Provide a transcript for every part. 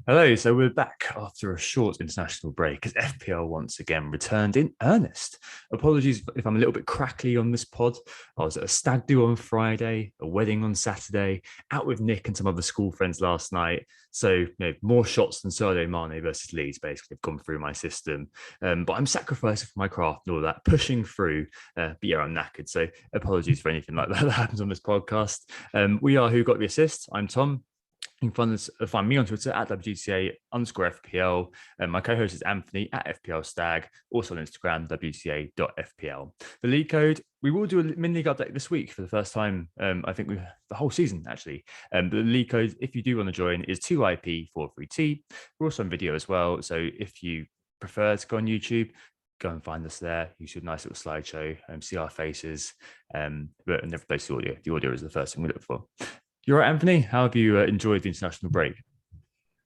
Hello, so we're back after a short international break as FPL once again returned in earnest. Apologies if I'm a little bit crackly on this pod. I was at a stag do on Friday, a wedding on Saturday, out with Nick and some other school friends last night. So, more shots than Sadio Mane versus Leeds basically have gone through my system. But I'm sacrificing for my craft and all that, pushing through. But yeah, I'm knackered. So apologies for anything like that that happens on this podcast. We are Who Got the Assist. I'm Tom. You can find me on Twitter at WGTA underscore FPL. And my co host is Anthony at FPL Stag, also on Instagram, WGTA.FPL. The league code, we will do a mini league update this week for the first time, I think, the whole season, actually. The league code, if you do want to join, is 2IP43T. We're also on video as well. So if you prefer to go on YouTube, go and find us there. You see a nice little slideshow, see our faces, but never place the audio. The audio is the first thing we look for. You're right, Anthony. How have you enjoyed the international break?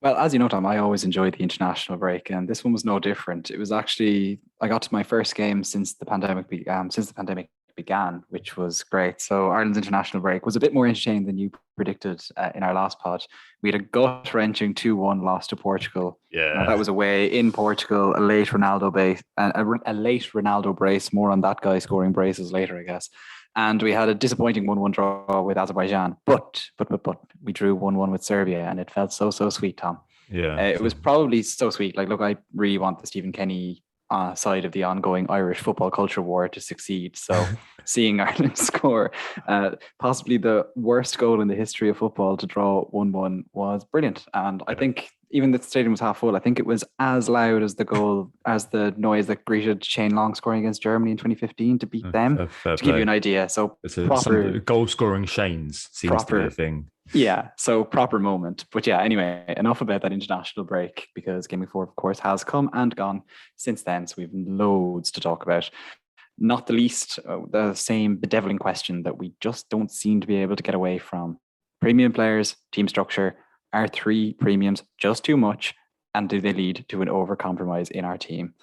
Well, as you know, Tom, I always enjoy the international break, and this one was no different. It was actually I got to my first game since the pandemic began, which was great. So Ireland's international break was a bit more entertaining than you predicted in our last pod. We had a gut wrenching 2-1 loss to Portugal. Yeah. That was away in Portugal. A late Ronaldo brace. More on that guy scoring braces later, I guess. And we had a disappointing 1-1 draw with Azerbaijan, but we drew 1-1 with Serbia, and it felt so sweet, Tom. Yeah. It was probably so sweet. Like, look, I really want the Stephen Kenny side of the ongoing Irish football culture war to succeed. So seeing Ireland score possibly the worst goal in the history of football to draw 1-1 was brilliant. And I think even the stadium was half full. I think it was as loud as the noise that greeted Shane Long scoring against Germany in 2015 to beat them, to give you an idea. So some goal scoring Shanes seems to be a thing. Yeah, so proper moment. But yeah, anyway, enough about that international break, because Game Week 4, of course, has come and gone since then. So we've loads to talk about. Not the least, the same bedeviling question that we just don't seem to be able to get away from. Premium players, team structure, are 3 premiums just too much? And do they lead to an over-compromise in our team?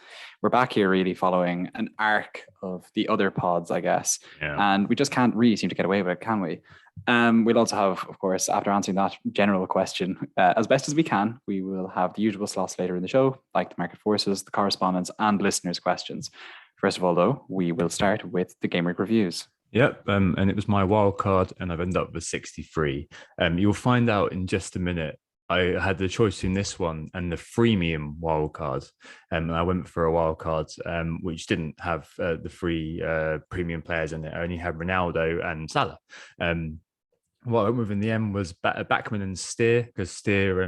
We're back here really following an arc of the other pods, I guess. Yeah. And we just can't really seem to get away with it, can we? We'll also have, of course, after answering that general question, as best as we can, we will have the usual slots later in the show, like the market forces, the correspondence, and listeners' questions. First of all, though, we will start with the Gameweek Reviews. Yep, and it was my wild card, and I've ended up with 63. You'll find out in just a minute. I had the choice between this one and the freemium wildcard. And I went for a wildcard which didn't have the free premium players in it. I only had Ronaldo and Salah. What I went with in the end was Backman and Steer, because Steer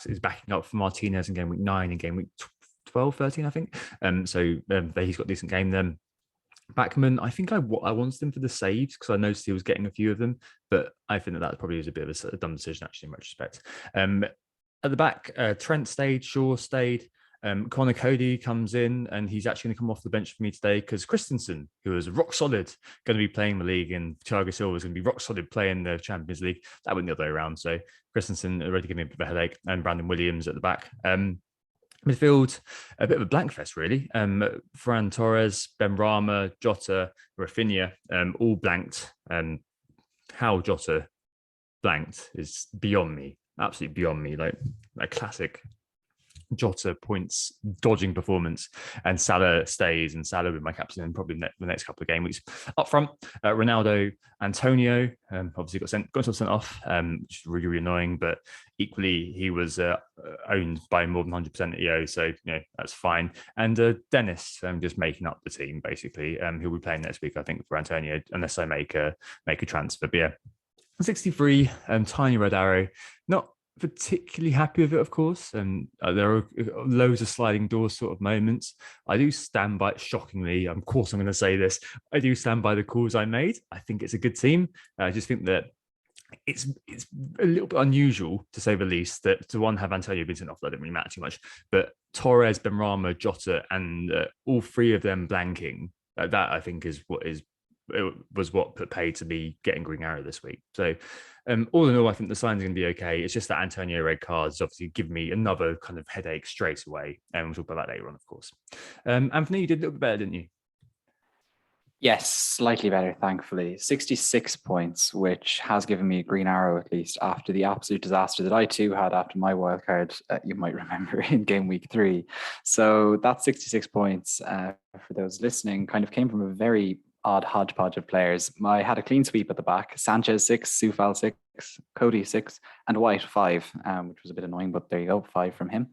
is backing up for Martinez in game week 9 and game week 12, 13, I think. So he's got a decent game then. Backman, I think I wanted him for the saves because I noticed he was getting a few of them, but I think that probably was a bit of a dumb decision, actually, in retrospect. At the back, Trent stayed, Shaw stayed. Connor Cody comes in, and he's actually going to come off the bench for me today because Christensen, who is rock solid, going to be playing the league, and Thiago Silva is going to be rock solid playing the Champions League. That went the other way around. So Christensen already giving me a bit of a headache, and Brandon Williams at the back. Midfield, a bit of a blank fest, really. Ferran Torres, Ben Rama, Jota, Rafinha, all blanked. How Jota blanked is beyond me, absolutely beyond me. Like a classic Jota points dodging performance, and Salah stays, and Salah with my captain in probably the next couple of game weeks. Up front, Ronaldo, Antonio, obviously got sent off, which is really, really annoying, but equally he was owned by more than 100% EO, so that's fine. And Dennis, just making up the team basically. He'll be playing next week, I think, for Antonio, unless I make a transfer. But yeah, 63, tiny red arrow, not particularly happy with it, of course, and there are loads of sliding door sort of moments. I do stand by, shockingly, of course I'm going to say this, I do stand by the calls I made. I think it's a good team. I just think that it's a little bit unusual, to say the least, that to one have Antonio being sent off, that didn't really matter too much, but Torres, Benrahma, Jota, and all 3 of them blanking, that I think was what put paid to me getting Green Arrow this week. So all in all, I think the sign's going to be okay. It's just that Antonio red cards obviously give me another kind of headache straight away. And we'll talk about that later on, of course. Anthony, you did a little bit better, didn't you? Yes, slightly better, thankfully. 66 points, which has given me a green arrow at least after the absolute disaster that I too had after my wildcard, you might remember in game week 3. So that 66 points, for those listening, kind of came from a very odd hodgepodge of players. I had a clean sweep at the back: Sanchez 6, Sufal 6, Cody 6, and White 5, which was a bit annoying, but there you go, 5 from him.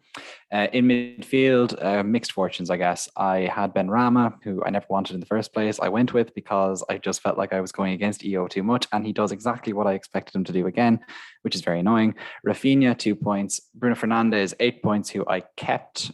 In midfield, mixed fortunes, I guess. I had Ben Rama, who I never wanted in the first place. I went with because I just felt like I was going against EO too much, and he does exactly what I expected him to do again, which is very annoying. Rafinha, 2 points. Bruno Fernandes, 8 points, who I kept.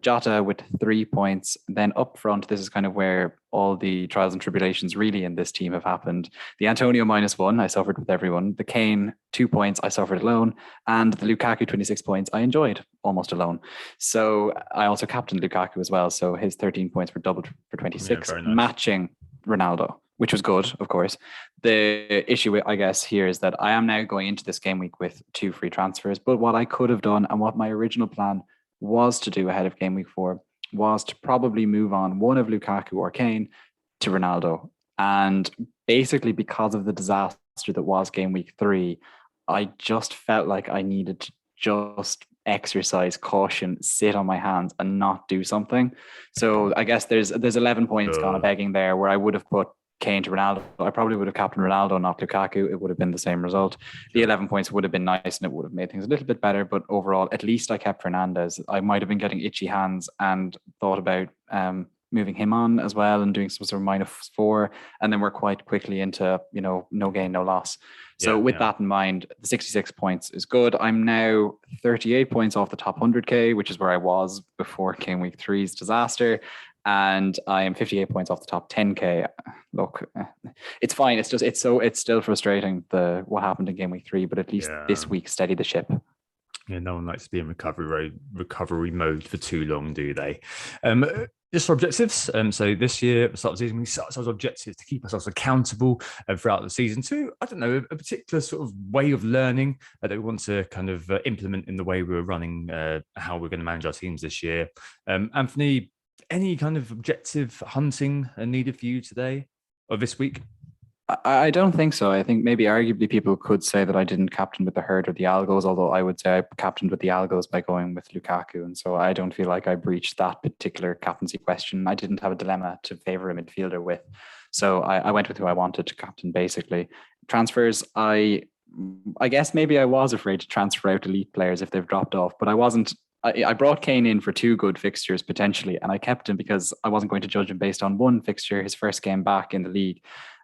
Jota with 3 points. Then up front, this is kind of where all the trials and tribulations really in this team have happened. The Antonio -1, I suffered with everyone. The Kane, 2 points, I suffered alone. And the Lukaku, 26 points, I enjoyed almost alone. So I also captained Lukaku as well. So his 13 points were doubled for 26, nice. matching Ronaldo, which was good, of course. The issue, I guess, here is that I am now going into this game week with 2 free transfers. But what I could have done, and what my original plan was to do ahead of game week 4, was to probably move on one of Lukaku or Kane to Ronaldo. And basically, because of the disaster that was game week 3, I just felt like I needed to just exercise caution, sit on my hands, and not do something. So I guess there's 11 points gone a begging there, where I would have put Kane to Ronaldo. I probably would have captained Ronaldo, not Lukaku. It would have been the same result. The 11 points would have been nice, and it would have made things a little bit better. But overall, at least I kept Fernandes. I might have been getting itchy hands and thought about moving him on as well and doing some sort of -4, and then we're quite quickly into no gain, no loss. So with that in mind, the 66 points is good. I'm now 38 points off the top 100k, which is where I was before game week 3's disaster, and I am 58 points off the top 10k. Look, it's fine. It's still frustrating what happened in game week 3, but at least this week steadied the ship. Yeah, no one likes to be in recovery mode for too long, do they? Just for objectives. So this year, at the start of the season, we set ourselves objectives to keep ourselves accountable throughout the season too. I don't know, a particular sort of way of learning that we want to kind of implement in the way we're running, how we're going to manage our teams this year. Anthony, any kind of objective hunting needed for you today or this week? I don't think so. I think maybe arguably people could say that I didn't captain with the herd or the Algos, although I would say I captained with the Algos by going with Lukaku. And so I don't feel like I breached that particular captaincy question. I didn't have a dilemma to favour a midfielder with. So I went with who I wanted to captain, basically. Transfers, I guess maybe I was afraid to transfer out elite players if they've dropped off, but I wasn't. I brought Kane in for 2 good fixtures potentially, and I kept him because I wasn't going to judge him based on one fixture, his first game back in the league.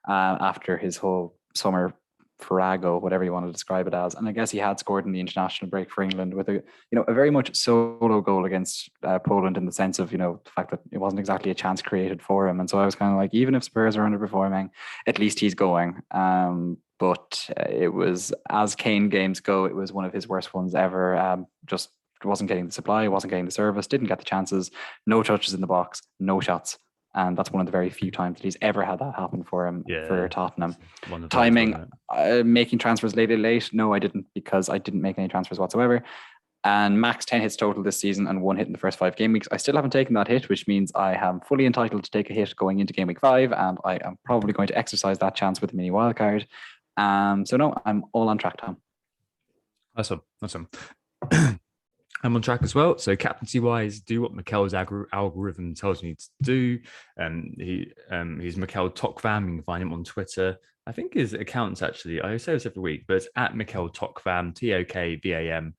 After his whole summer farrago, whatever you want to describe it as. And I guess he had scored in the international break for England with a very much solo goal against Poland, in the sense of, the fact that it wasn't exactly a chance created for him. And so I was kind of like, even if Spurs are underperforming, at least he's going. But it was, as Kane games go, it was one of his worst ones ever. Just wasn't getting the supply, wasn't getting the service, didn't get the chances, no touches in the box, no shots. And that's one of the very few times that he's ever had that happen for him, for Tottenham. Timing, making transfers late. No, I didn't, because I didn't make any transfers whatsoever. And max 10 hits total this season and 1 hit in the first 5 game weeks. I still haven't taken that hit, which means I am fully entitled to take a hit going into game week 5. And I am probably going to exercise that chance with a mini wildcard. So no, I'm all on track, Tom. Awesome. I'm on track as well. So captaincy wise, do what Mikel's algorithm tells me to do. He's Mikel Tokvam. You can find him on Twitter. I think his account's actually, I say this every week, but it's at Mikel Tokvam, Tokvam.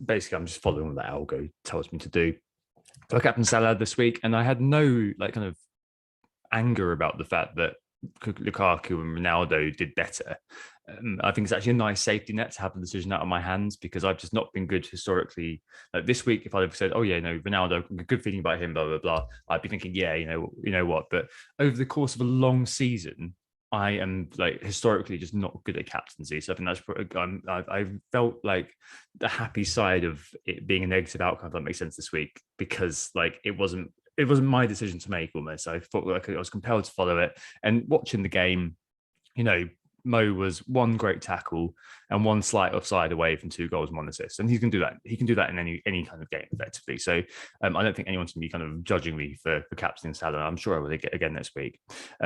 Basically, I'm just following what that algo tells me to do. So I captained Salah this week, and I had no kind of anger about the fact that Lukaku and Ronaldo did better. I think it's actually a nice safety net to have the decision out of my hands, because I've just not been good historically. Like this week, if I'd have said, "Oh yeah, no, Ronaldo, good feeling about him," blah blah blah, I'd be thinking, "Yeah, you know what." But over the course of a long season, I am historically just not good at captaincy. So I think that's I felt like the happy side of it being a negative outcome, if that makes sense, this week, because it wasn't my decision to make almost. I felt like I was compelled to follow it, and watching the game, Mo was one great tackle and one slight offside away from 2 goals and 1 assist, and he can do that. He can do that in any kind of game effectively. So I don't think anyone's going to be kind of judging me for captaining Salah. I'm sure I will get again next week.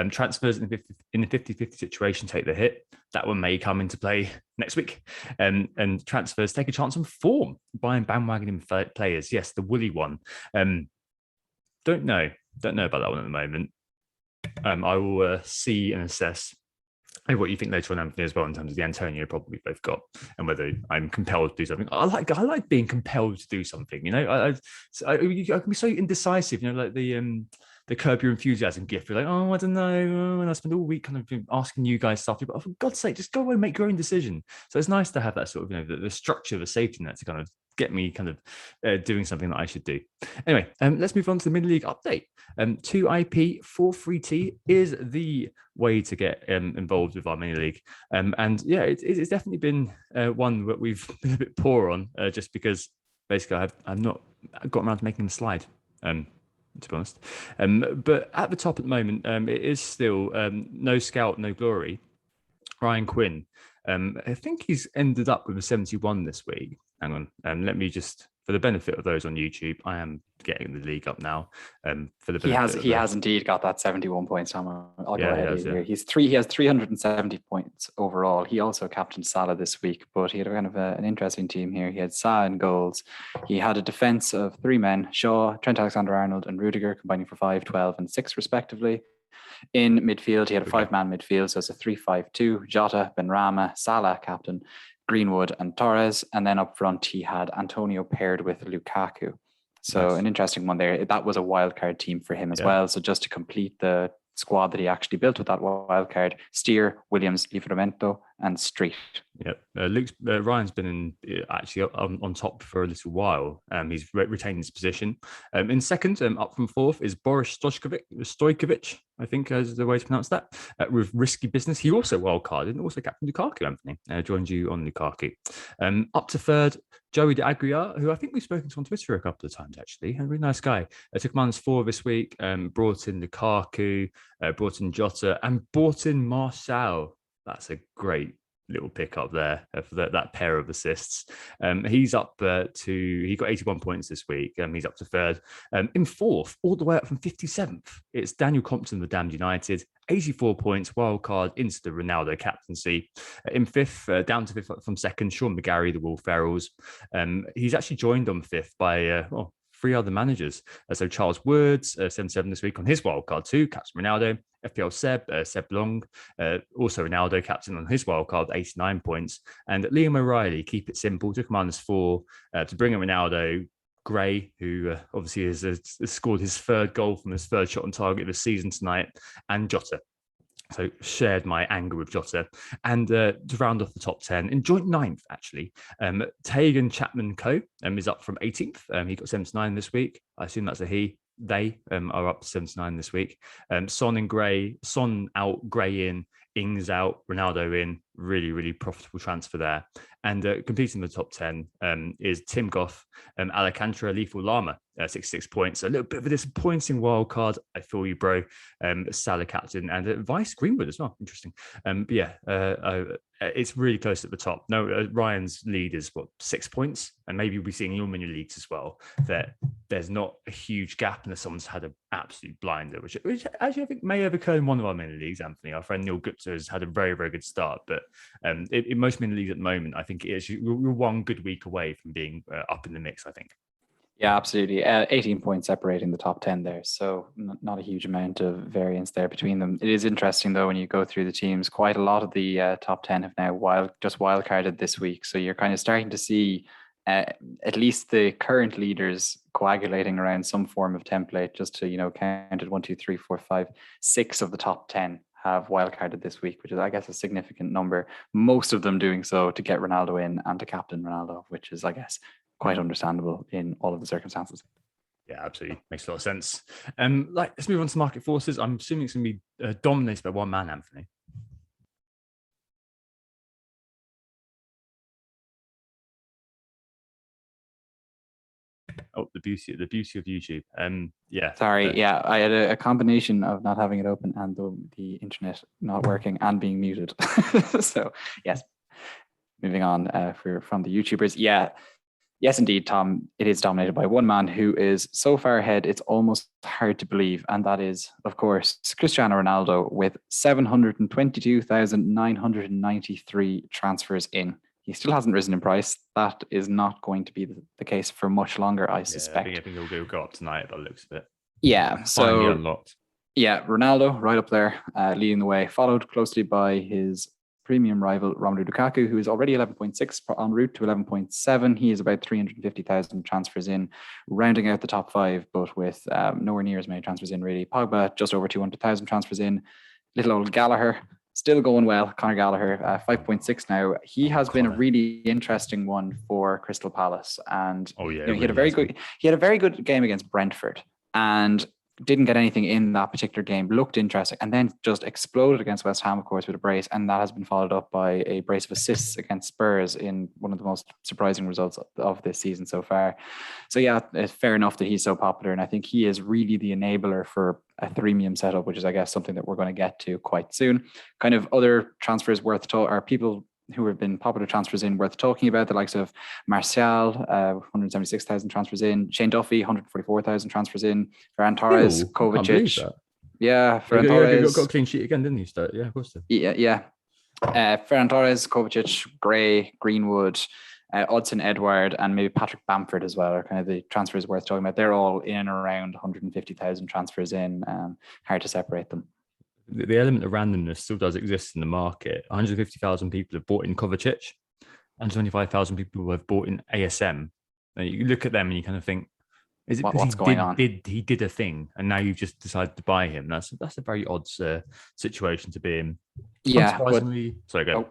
Transfers in the 50-50 situation take the hit. That one may come into play next week. And transfers take a chance on form, buying bandwagoning players. Yes, the woolly one. Don't know about that one at the moment. I will see and assess what you think later on, Anthony, as well, in terms of the Antonio problem we've both got, and whether I'm compelled to do something. I like being compelled to do something. You know, I can be so indecisive. You know, like the Curb Your Enthusiasm gift. You're like, oh, I don't know. And I spend all week kind of asking you guys stuff. But for God's sake, just go away and make your own decision. So it's nice to have that sort of, you know, the structure, the safety net to kind of get me kind of doing something that I should do. Anyway, let's move on to the mini-league update. 2IP 4-3T is the way to get involved with our mini-league. And yeah, it's definitely been one that we've been a bit poor on, just because basically I've not gotten around to making the slide. To be honest. But at the top at the moment, it is still no scout, no glory. Ryan Quinn. I think he's ended up with a 71 this week. Hang on. Let me just, for the benefit of those on YouTube, I am getting the league up now. For the benefit he has indeed got that 71 points, Tom. I'll go ahead here. Yeah. He has 370 points overall. He also captained Salah this week, but he had kind of an interesting team here. He had Salah in goals. He had a defense of 3 men: Shaw, Trent Alexander-Arnold, and Rudiger, combining for 5, 12, and 6 respectively. In midfield, he had a 5-man midfield, so it's a 3-5-2. Jota, Benrahma, Salah captain, Greenwood, and Torres. And then up front, he had Antonio paired with Lukaku. So nice. An interesting one there. That was a wildcard team for him as well. So just to complete the squad that he actually built with that wildcard: Steer, Williams, Livramento, and Street. Yep. Ryan's been actually on top for a little while. He's retained his position. In second, up from fourth, is Boris Stojkovic, I think is the way to pronounce that, with Risky Business. He also wildcarded and also captained Lukaku, Anthony. Joined you on Lukaku. Up to third, Joey de Aguiar, who I think we've spoken to on Twitter a couple of times, actually. A really nice guy. Took -4 this week, brought in Lukaku, brought in Jota, and brought in Martial. That's a great little pick up there for that pair of assists. He's up he got 81 points this week. He's up to third. In fourth, all the way up from 57th, it's Daniel Compton, the Damned United. 84 points, wild card into the Ronaldo captaincy. In fifth, down to fifth from second, Sean McGarry, the Will Ferrells. He's actually joined on fifth by 3 other managers. So Charles Woods, 77 this week on his wildcard too, captain Ronaldo. FPL Seb Long, also Ronaldo captain on his wildcard, 89 points. And Liam O'Reilly, keep it simple, took -4 to bring in Ronaldo. Gray, who obviously has scored his 3rd goal from his 3rd shot on target of the season tonight, and Jota. So shared my anger with Jota. And to round off the top 10, in joint 9th, actually, Tegan Chapman Co. is up from 18th. He got 79 this week. I assume that's a he. They are up to 79 this week. Son and Gray, Son out, Gray in, Ings out, Ronaldo in. Really, really profitable transfer there. And competing in the top 10 is Tim Goff, Alcantara, Lethal Llama, 66 points. A little bit of a disappointing wild card. I feel you, bro. Salah captain and Vice Greenwood as well. Interesting. But yeah, it's really close at the top. No, Ryan's lead is 6 points, and maybe we'll be seeing your mini leagues as well. That there's not a huge gap unless someone's had an absolute blinder, which actually I think may have occurred in one of our mini leagues. Anthony, our friend Neil Gupta, has had a very, very good start, but in most mini leagues at the moment, I think it is you're one good week away from being up in the mix, I think. Yeah, absolutely. 18 points separating the top 10 there. So not a huge amount of variance there between them. It is interesting, though, when you go through the teams, quite a lot of the top 10 have now wildcarded this week. So you're kind of starting to see at least the current leaders coagulating around some form of template, just to, count it 1, 2, 3, 4, 5, 6 of the top 10 have wildcarded this week, which is, I guess, a significant number. Most of them doing so to get Ronaldo in and to captain Ronaldo, which is, I guess, quite understandable in all of the circumstances. Yeah, absolutely. Makes a lot of sense. Let's move on to market forces. I'm assuming it's going to be dominated by one man, Anthony. Oh, the beauty of YouTube. Yeah. Sorry, yeah, I had a combination of not having it open and the internet not working and being muted. So yes, moving on from the YouTubers. Yeah, yes, indeed, Tom. It is dominated by one man who is so far ahead, it's almost hard to believe. And that is, of course, Cristiano Ronaldo with 722,993 transfers in. He still hasn't risen in price. That is not going to be the case for much longer, I suspect. I think it'll go up tonight by the looks of it. Yeah. Finally unlocked. Yeah, Ronaldo right up there, leading the way, followed closely by his premium rival Romelu Lukaku, who is already 11.6 en route to 11.7. He is about 350,000 transfers in, rounding out the top five, but with nowhere near as many transfers in really. Pogba just over 200,000 transfers in. Little old Gallagher still going well. Conor Gallagher 5.6 now. He has been a really interesting one for Crystal Palace, and he had a very good game against Brentford, and didn't get anything in that particular game, looked interesting, and then just exploded against West Ham, of course, with a brace, and that has been followed up by a brace of assists against Spurs in one of the most surprising results of this season so far. So yeah, it's fair enough that he's so popular, and I think he is really the enabler for a threemium setup, which is, I guess, something that we're going to get to quite soon. Kind of other transfers worth are people who have been popular transfers in worth talking about, the likes of Martial, 176,000 transfers in, Shane Duffy, 144,000 transfers in, Ferran Torres, Kovacic. Yeah, Ferran Torres got a clean sheet again, didn't he? Yeah, of course. Yeah. Ferran Torres, Kovacic, Gray, Greenwood, Odson Edward, and maybe Patrick Bamford as well are kind of the transfers worth talking about. They're all in and around 150,000 transfers in. Hard to separate them. The element of randomness still does exist in the market. 150,000 people have bought in Kovacic, and 25,000 people have bought in ASM. Now you look at them and you kind of think, is it because he did a thing and now you've just decided to buy him? That's a very odd situation to be in. Yeah, unsurprisingly, sorry, go.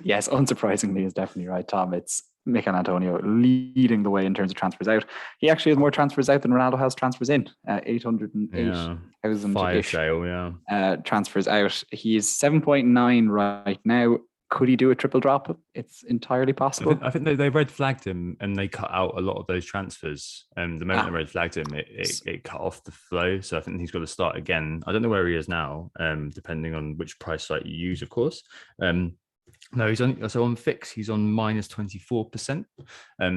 Yes, unsurprisingly is definitely right, Tom. It's Mikel Antonio leading the way in terms of transfers out. He actually has more transfers out than Ronaldo has transfers in. 808,000 transfers out. He's 7.9 right now. Could he do a triple drop? It's entirely possible. I think they red flagged him and they cut out a lot of those transfers. The moment they red flagged him, it cut off the flow. So I think he's got to start again. I don't know where he is now, depending on which price site you use, of course. No, he's on Fix. He's on minus 24%.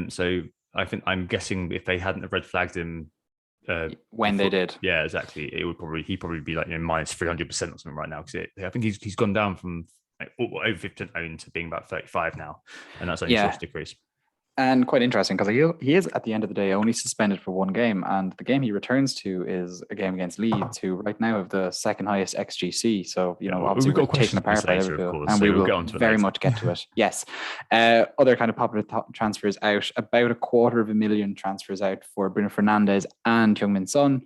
So I'm guessing if they hadn't have red flagged him they did, yeah, exactly, he'd probably be like minus 300% or something right now, because I think he's gone down from over 50% owned to being about 35 now, and that's only a decrease. And quite interesting because he is, at the end of the day, only suspended for one game, and the game he returns to is a game against Leeds, who right now have the second highest XGC. So obviously we're taken apart by Liverpool, and we will very much get to it. Yes, other kind of popular transfers out, about 250,000 transfers out for Bruno Fernandes and Heung-min Son.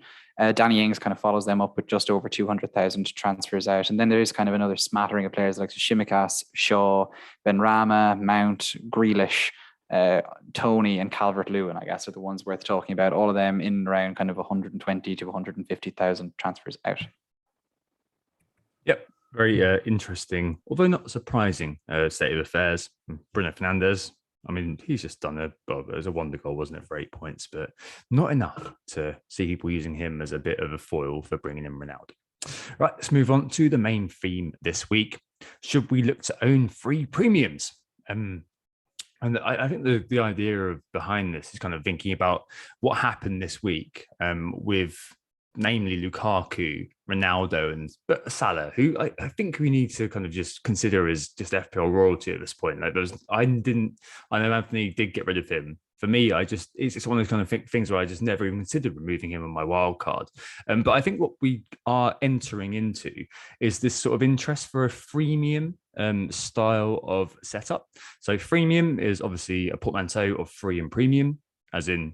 Danny Ings kind of follows them up with just over 200,000 transfers out. And then there is kind of another smattering of players like Shimikas, Shaw, Benrahma, Mount, Grealish, Tony, and Calvert-Lewin, I guess, are the ones worth talking about. All of them in and around kind of 120 to 150,000 transfers out. Yep. Very interesting, although not surprising state of affairs. Bruno Fernandes, I mean, he's just done it was a wonder goal, wasn't it, for 8 points, but not enough to see people using him as a bit of a foil for bringing in Ronaldo. Right, let's move on to the main theme this week. Should we look to own free premiums? And I think the idea behind this is kind of thinking about what happened this week with namely Lukaku, Ronaldo, and Salah, who I think we need to kind of just consider as just FPL royalty at this point. Like I know Anthony did get rid of him. For me, it's one of those kind of things where I just never even considered removing him on my wild card. But I think what we are entering into is this sort of interest for a freemium style of setup. So freemium is obviously a portmanteau of free and premium, as in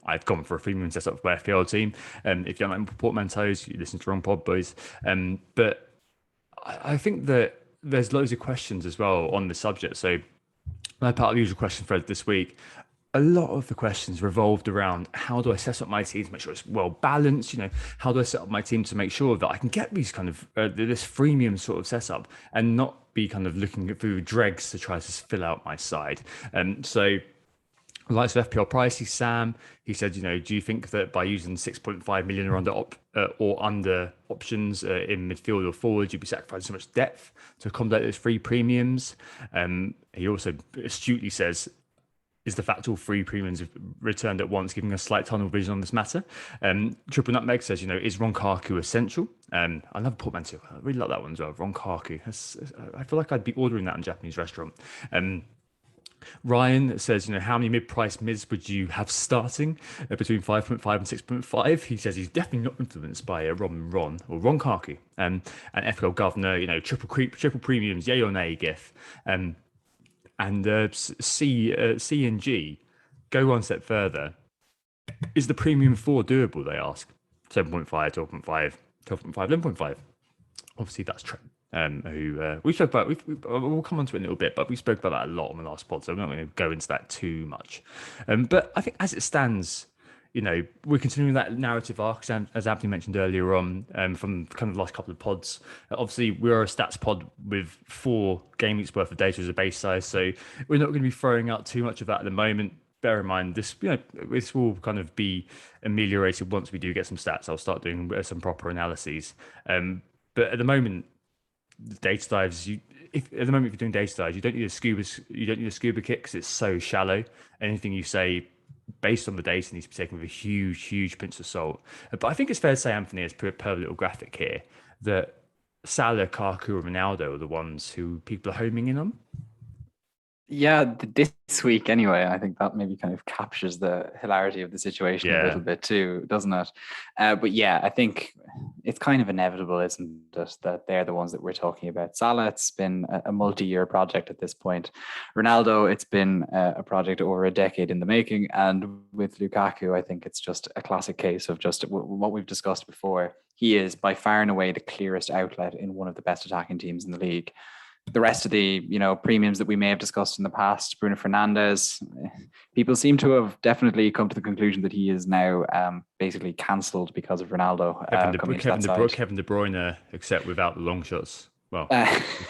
I've gone for a freemium setup for my FPL team. If you don't like portmanteaus, you listen to the wrong pod, boys. But I think that there's loads of questions as well on the subject. So my part of the usual question thread this week, a lot of the questions revolved around how do I set up my team to make sure it's well balanced? How do I set up my team to make sure that I can get these kind of this freemium sort of setup and not be kind of looking through dregs to try to fill out my side? So The likes of FPL Pricey, Sam, he said, do you think that by using 6.5 million or under options in midfield or forward, you'd be sacrificing so much depth to accommodate those free premiums? He also astutely says, is the fact all free premiums have returned at once, giving a slight tunnel vision on this matter. Triple Nutmeg says, is Ronkaku essential? I love portmanteau. I really like that one as well. Ronkaku. I feel like I'd be ordering that in a Japanese restaurant. Ryan says, how many mid-price mids would you have starting between 5.5 and 6.5? He says he's definitely not influenced by Ron or Ronkaku. And FPL Governor, triple premiums, yay or nay, GIF. And C and G go one step further. Is the premium 4 doable? They ask. 7.5, 12.5, 12.5, 11.5. Obviously, that's Trent. Who we spoke about. We'll come on to it in a little bit, but we spoke about that a lot on the last pod, so I'm not going to go into that too much. But I think as it stands, we're continuing that narrative arc, as Anthony mentioned earlier on, from kind of the last couple of pods. Obviously, we're a stats pod with 4 game weeks worth of data as a base size, so we're not going to be throwing out too much of that at the moment. Bear in mind, this will kind of be ameliorated once we do get some stats. I'll start doing some proper analyses. But at the moment, data dives, if you're doing data dives, you don't need a scuba kit because it's so shallow. Anything you say based on the data needs to be taken with a huge pinch of salt. But I think it's fair to say, Anthony, as per the little graphic here, that Salah, Kaku, and Ronaldo are the ones who people are homing in on. Yeah, this week anyway, I think that maybe kind of captures the hilarity of the situation a little bit too, doesn't it? But yeah, I think it's kind of inevitable, isn't it, that they're the ones that we're talking about. Salah, it's been a multi-year project at this point. Ronaldo, it's been a project over a decade in the making. And with Lukaku, I think it's just a classic case of just what we've discussed before. He is by far and away the clearest outlet in one of the best attacking teams in the league. The rest of the, premiums that we may have discussed in the past, Bruno Fernandes, people seem to have definitely come to the conclusion that he is now basically cancelled because of Ronaldo. Kevin De Bruyne, except without the long shots. Well,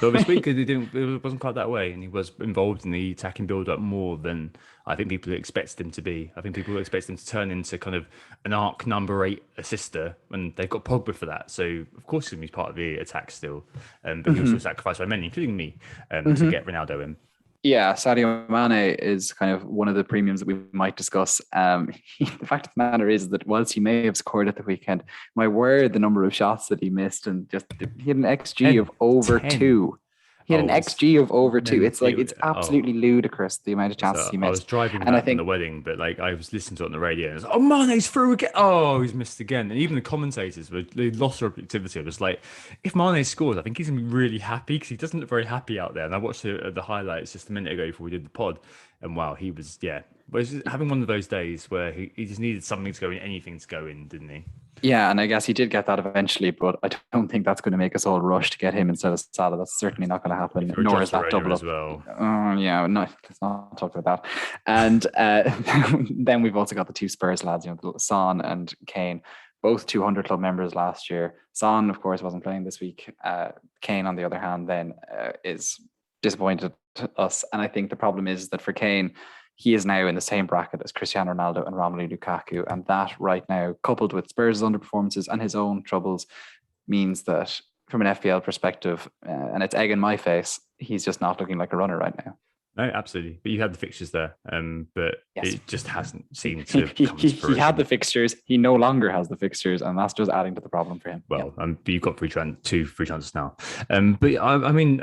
this week it wasn't quite that way, and he was involved in the attacking build-up more than I think people expected him to be. I think people expected him to turn into kind of an arc number 8 assister, and they've got Pogba for that. So of course he's part of the attack still, but he also sacrificed by many, including me, to get Ronaldo in. Yeah, Sadio Mane is kind of one of the premiums that we might discuss. The fact of the matter is that whilst he may have scored at the weekend, my word, the number of shots that he missed, and just he had an XG of over 2. He had an XG of over 2. It's like, it's absolutely ludicrous, the amount of chances he missed. I was driving back from the wedding, but I was listening to it on the radio, and it was Mane's through again. Oh, he's missed again. And even the commentators, they lost their objectivity. It was like, if Mane scores, I think he's going to be really happy, because he doesn't look very happy out there. And I watched the highlights just a minute ago before we did the pod, and wow, he was, but he's having one of those days where he just needed something to go in, anything to go in, didn't he? Yeah, and I guess he did get that eventually, but I don't think that's going to make us all rush to get him instead of Salah. That's certainly not going to happen. Nor is that double up. As well. Yeah, no, let's not talk about that. And then we've also got the 2 Spurs lads, Son and Kane, both 200 club members last year. Son, of course, wasn't playing this week. Kane, on the other hand, then is disappointed us. And I think the problem is that for Kane, he is now in the same bracket as Cristiano Ronaldo and Romelu Lukaku. And that right now, coupled with Spurs' underperformances and his own troubles, means that from an FPL perspective, and it's egg in my face, he's just not looking like a runner right now. No, absolutely. But you had the fixtures there, but yes, it just hasn't seemed to come to fruition. He had the fixtures. He no longer has the fixtures, and that's just adding to the problem for him. Well, but you've got 2 free chances now. But I mean,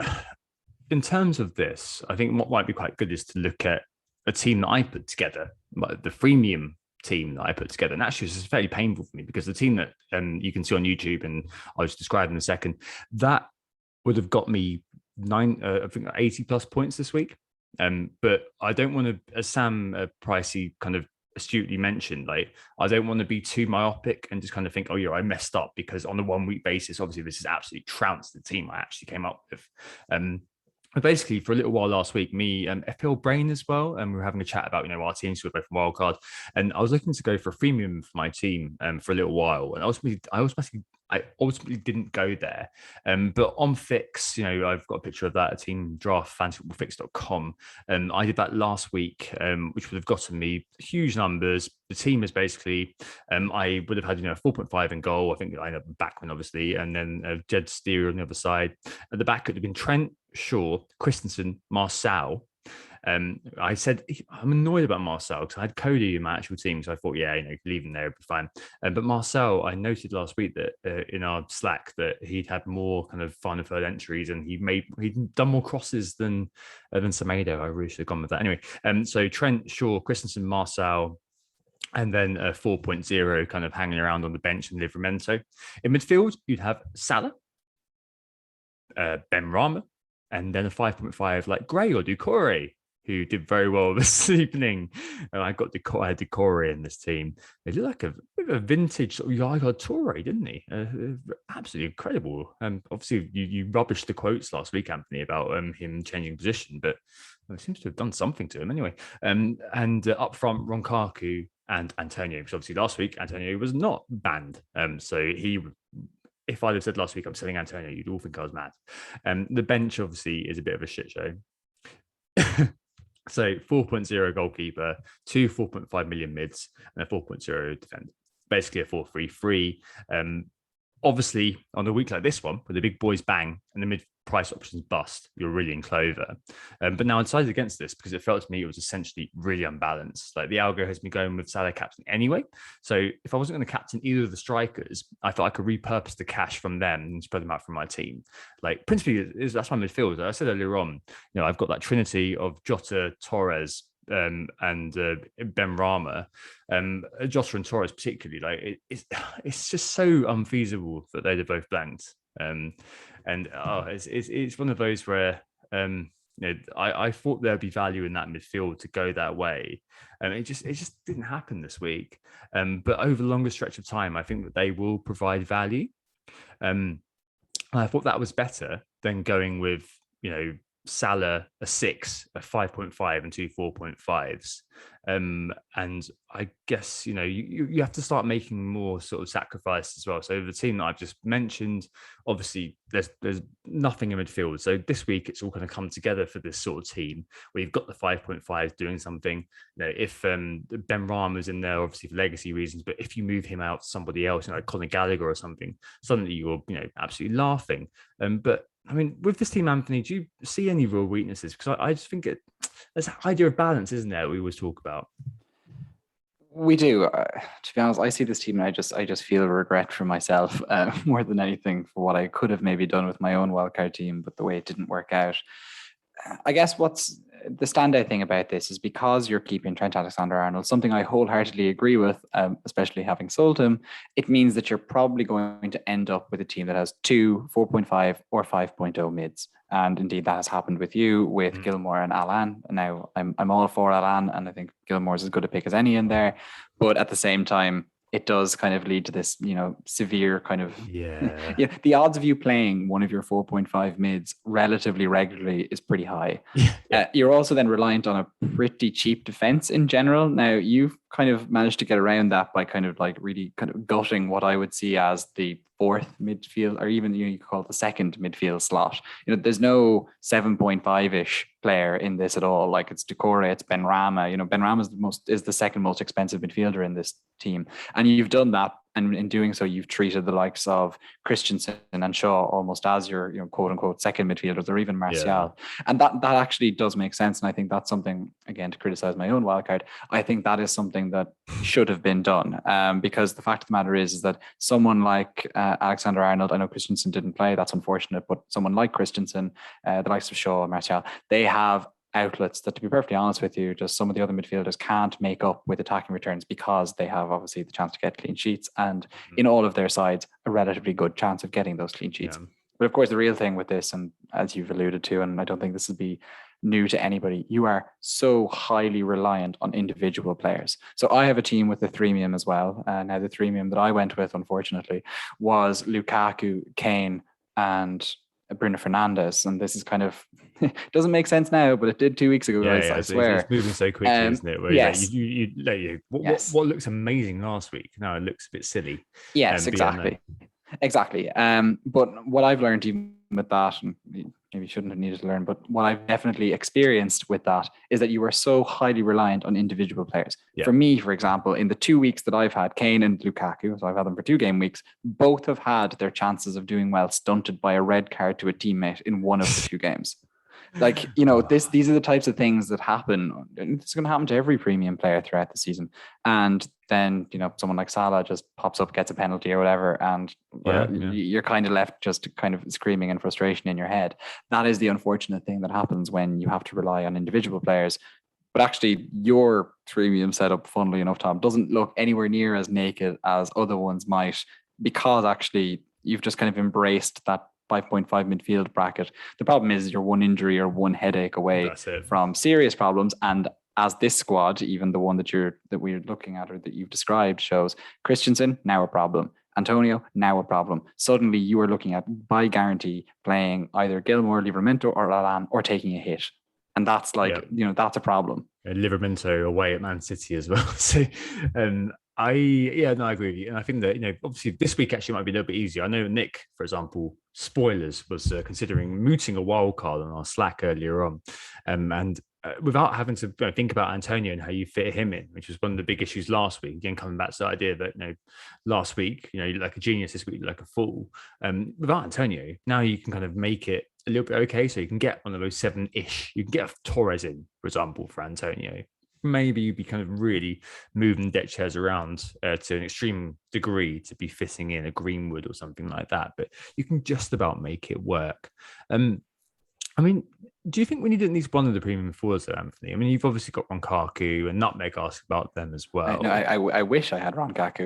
in terms of this, I think what might be quite good is to look at a team that I put together, the Freemium team that I put together. And actually, this is fairly painful for me, because the team that you can see on YouTube, and I'll just describe in a second, that would have got me 80 plus points this week. But I don't want to, as Sam Pricey kind of astutely mentioned, I don't want to be too myopic and just kind of think, I messed up, because on a 1 week basis, obviously this has absolutely trounced the team I actually came up with. But basically, for a little while last week, me and FPL Brain as well, and we were having a chat about our teams who were both from Wildcard, and I was looking to go for a freemium for my team for a little while, and ultimately I automatically I ultimately didn't go there. But on Fix, I've got a picture of that, a team draft, fantasyfootballfix.com. I did that last week, which would have gotten me huge numbers. The team is basically, I would have had, 4.5 in goal. I think I ended up Backman, obviously, and then Jed Steer on the other side. At the back, it would have been Trent, Shaw, Christensen, Marçal. I said I'm annoyed about Marçal because I had Cody in my actual team, so I thought, leave him there, it'd be fine. But Marçal, I noted last week that in our Slack that he'd had more kind of final third entries, and he'd done more crosses than Semedo. I really should have gone with that anyway. So Trent, Shaw, Christensen, Marçal. And then a 4.0 kind of hanging around on the bench in Livramento. In midfield, you'd have Salah, Ben Rama, and then a 5.5 like Gray or Ducore, who did very well this evening. And I had Decore in this team. They look like a bit of a vintage sort of Yaya Toure, didn't he? Absolutely incredible. Obviously, you rubbished the quotes last week, Anthony, about him changing position, but it seems to have done something to him anyway. And up front, Ronkaku and Antonio, because obviously last week Antonio was not banned. So if I'd have said last week I'm selling Antonio, you'd all think I was mad. The bench obviously is a bit of a shit show. So 4.0 goalkeeper, 4.5 million mids, and a 4.0 defender. Basically a 4-3-3. Obviously, on a week like this one, where the big boys bang and the mid-price options bust, you're really in clover. But now I decided against this because it felt to me it was essentially really unbalanced. Like the algo has been going with Salah captain anyway. So if I wasn't going to captain either of the strikers, I thought I could repurpose the cash from them and spread them out from my team. Like principally, that's my midfield. I said earlier on, I've got that trinity of Jota, Torres, and Ben Rama, Jota and Torres particularly, like it's just so unfeasible that they'd have both blanked. It's one of those where I thought there'd be value in that midfield to go that way, and it just didn't happen this week. But over a longer stretch of time, I think that they will provide value. And I thought that was better than going with Salah a 6, a 5.5, and 2 4.5s. And I guess you have to start making more sort of sacrifices as well. So the team that I've just mentioned, obviously there's nothing in midfield. So this week it's all going to come together for this sort of team where you've got the 5.5s doing something. If Ben Rama's in there, obviously for legacy reasons, but if you move him out to somebody else, like Conor Gallagher or something, suddenly you're absolutely laughing. But I mean, with this team, Anthony, do you see any real weaknesses? Because I just think there's an idea of balance, isn't there? We always talk about. We do. To be honest, I see this team and I just feel regret for myself more than anything for what I could have maybe done with my own wildcard team, but the way it didn't work out. I guess what's the standout thing about this is because you're keeping Trent Alexander-Arnold, something I wholeheartedly agree with, especially having sold him, it means that you're probably going to end up with a team that has 2, 4.5 or 5.0 mids. And indeed, that has happened with you, with Gilmore and Alan. Now, I'm all for Alan, and I think Gilmore's as good a pick as any in there. But at the same time, it does kind of lead to this, severe kind of the odds of you playing one of your 4.5 mids relatively regularly is pretty high. You're also then reliant on a pretty cheap defense in general. Now you've kind of managed to get around that by kind of like really kind of gutting what I would see as the fourth midfield, or even you could call it the second midfield slot. There's no 7.5-ish player in this at all. Like it's Decore, it's Ben Rama. Ben Rama is the second most expensive midfielder in this team, and you've done that. And in doing so, you've treated the likes of Christensen and Shaw almost as your, quote unquote, second midfielders, or even Marçal. Yeah. And that actually does make sense. And I think that's something, again, to criticize my own wildcard, I think that is something that should have been done. Because the fact of the matter is that someone like Alexander-Arnold, I know Christensen didn't play, that's unfortunate, but someone like Christensen, the likes of Shaw and Marçal, they have outlets that, to be perfectly honest with you, just some of the other midfielders can't make up with attacking returns, because they have obviously the chance to get clean sheets, and in all of their sides a relatively good chance of getting those clean sheets. But of course the real thing with this, and as you've alluded to, and I don't think this will be new to anybody, you are so highly reliant on individual players. So I have a team with the threemium as well. Now the threemium that I went with, unfortunately, was Lukaku, Kane, and Bruno Fernandes, and this is kind of doesn't make sense now, but it did 2 weeks ago. I swear it's moving so quickly, isn't it? Where yes. What looks amazing last week now it looks a bit silly. Yes, exactly. Exactly. But what I've learned even with that, and maybe shouldn't have needed to learn, but what I've definitely experienced with that is that you are so highly reliant on individual players. Yeah. For me, for example, in the 2 weeks that I've had Kane and Lukaku, so I've had them for 2 game weeks, both have had their chances of doing well stunted by a red card to a teammate in one of the 2 games. Like, these are the types of things that happen. It's going to happen to every premium player throughout the season. And then, someone like Salah just pops up, gets a penalty or whatever, and you're kind of left just kind of screaming in frustration in your head. That is the unfortunate thing that happens when you have to rely on individual players. But actually, your Freemium setup, funnily enough, Tom, doesn't look anywhere near as naked as other ones might, because actually you've just kind of embraced that 5.5 midfield bracket. The problem is you're one injury or one headache away from serious problems. And as this squad, even the one that we're looking at or that you've described shows, Christensen, now a problem. Antonio, now a problem. Suddenly you are looking at, by guarantee, playing either Gilmore, Livramento, or Lalan, or taking a hit. And that's that's a problem. Livramento away at Man City as well. So I agree with you. And I think that, obviously this week actually might be a little bit easier. I know Nick, for example, spoilers, was considering mooting a wild card on our Slack earlier on. And without having to think about Antonio and how you fit him in, which was one of the big issues last week. Again, coming back to the idea that, last week, you look like a genius, this week you look like a fool. Without Antonio, now you can kind of make it a little bit okay. So you can get one of those 7-ish. You can get a Torres in, for example, for Antonio. Maybe you'd be kind of really moving deck chairs around to an extreme degree to be fitting in a Greenwood or something like that. But you can just about make it work. I mean, do you think we need at least one of the premium forwards though, Anthony? I mean, you've obviously got Ronkaku and Nutmeg asked about them as well. I wish I had Ronkaku.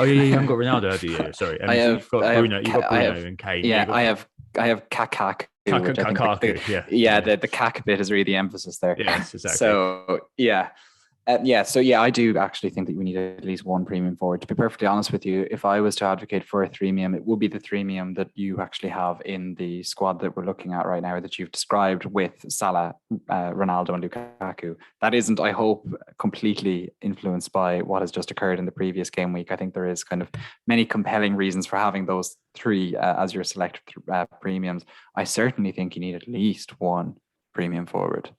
You haven't got Ronaldo, have you? Sorry. You've got Bruno and Kane. I have Kakaku. Kakaku, the Kak bit is really the emphasis there. Yes, exactly. So I do actually think that we need at least one premium forward. To be perfectly honest with you, if I was to advocate for a threemium, it would be the threemium that you actually have in the squad that we're looking at right now, that you've described, with Salah, Ronaldo and Lukaku. That isn't, I hope, completely influenced by what has just occurred in the previous game week. I think there is kind of many compelling reasons for having those 3 as your select premiums. I certainly think you need at least one premium forward.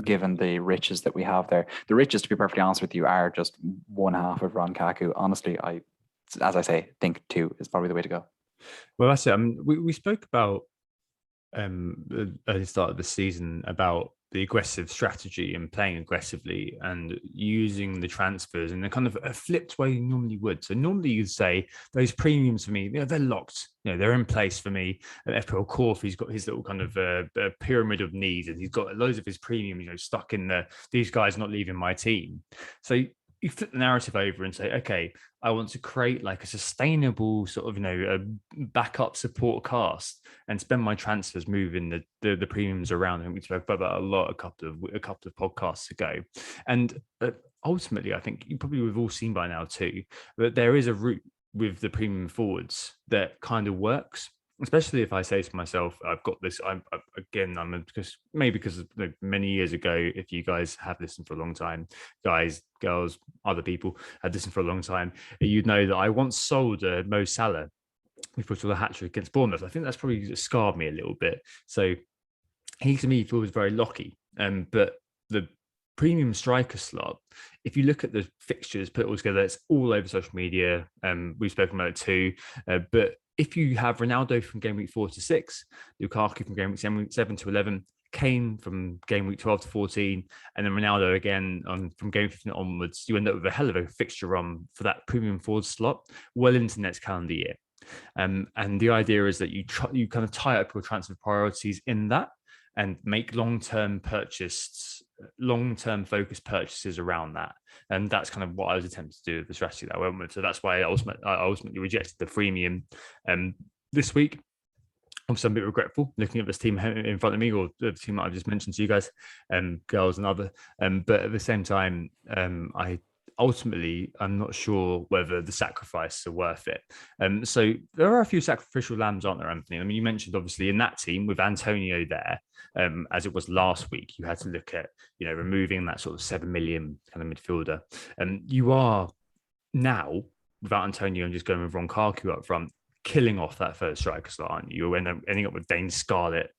Given the riches that we have there. The riches, to be perfectly honest with you, are just one half of Ronkaku. Honestly, as I say, think 2 is probably the way to go. Well, that's it. I mean, we spoke about at the start of the season about the aggressive strategy and playing aggressively and using the transfers in a kind of a flipped way you normally would. So normally you'd say those premiums for me, they're locked. They're in place for me. FPL Corf, he's got his little kind of pyramid of needs, and he's got loads of his premiums, stuck in these guys not leaving my team. So you flip the narrative over and say, okay, I want to create like a sustainable sort of, a backup support cast and spend my transfers moving the premiums around. I think we spoke about that a lot a couple of podcasts ago. And ultimately, I think you probably we've all seen by now too, that there is a route with the premium forwards that kind of works. Especially if I say to myself, I've got this. Because many years ago, if you guys have listened for a long time, guys, girls, other people had listened for a long time, you'd know that I once sold Mo Salah. We put all the hat trick against Bournemouth. I think that's probably scarred me a little bit. So he to me feels very lucky. But the premium striker slot, if you look at the fixtures, put it all together, it's all over social media. We've spoken about it too, but if you have Ronaldo from game week 4 to 6, Lukaku from game week 7 to 11, Kane from game week 12 to 14, and then Ronaldo again from game 15 onwards, you end up with a hell of a fixture run for that premium forward slot well into next calendar year. And the idea is that you kind of tie up your transfer priorities in that and make long-term focused purchases around that. And that's kind of what I was attempting to do with the strategy that I went with. So that's why I ultimately rejected the freemium this week. Obviously, I'm a bit regretful looking at this team in front of me, or the team that I've just mentioned to you guys, girls and other. But at the same time, I'm not sure whether the sacrifices are worth it. So there are a few sacrificial lambs, aren't there, Anthony? I mean, you mentioned obviously in that team with Antonio there, as it was last week, you had to look at, removing that sort of 7 million kind of midfielder. And you are now, without Antonio and just going with Ronkaku up front, killing off that third striker slot, aren't you? You're ending up with Dane Scarlett,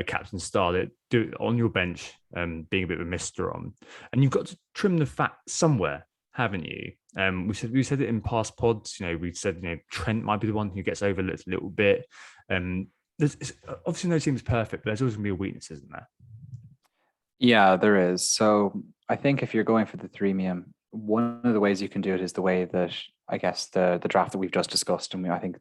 Captain Scarlett, do it on your bench, being a bit of a mister on, and you've got to trim the fat somewhere, haven't you? We said it in past pods. We said Trent might be the one who gets overlooked a little bit. There's obviously no team is perfect, but there's always going to be a weakness, isn't there? Yeah, there is. So I think if you're going for the threemium, one of the ways you can do it is the way that I guess the draft that we've just discussed, and I think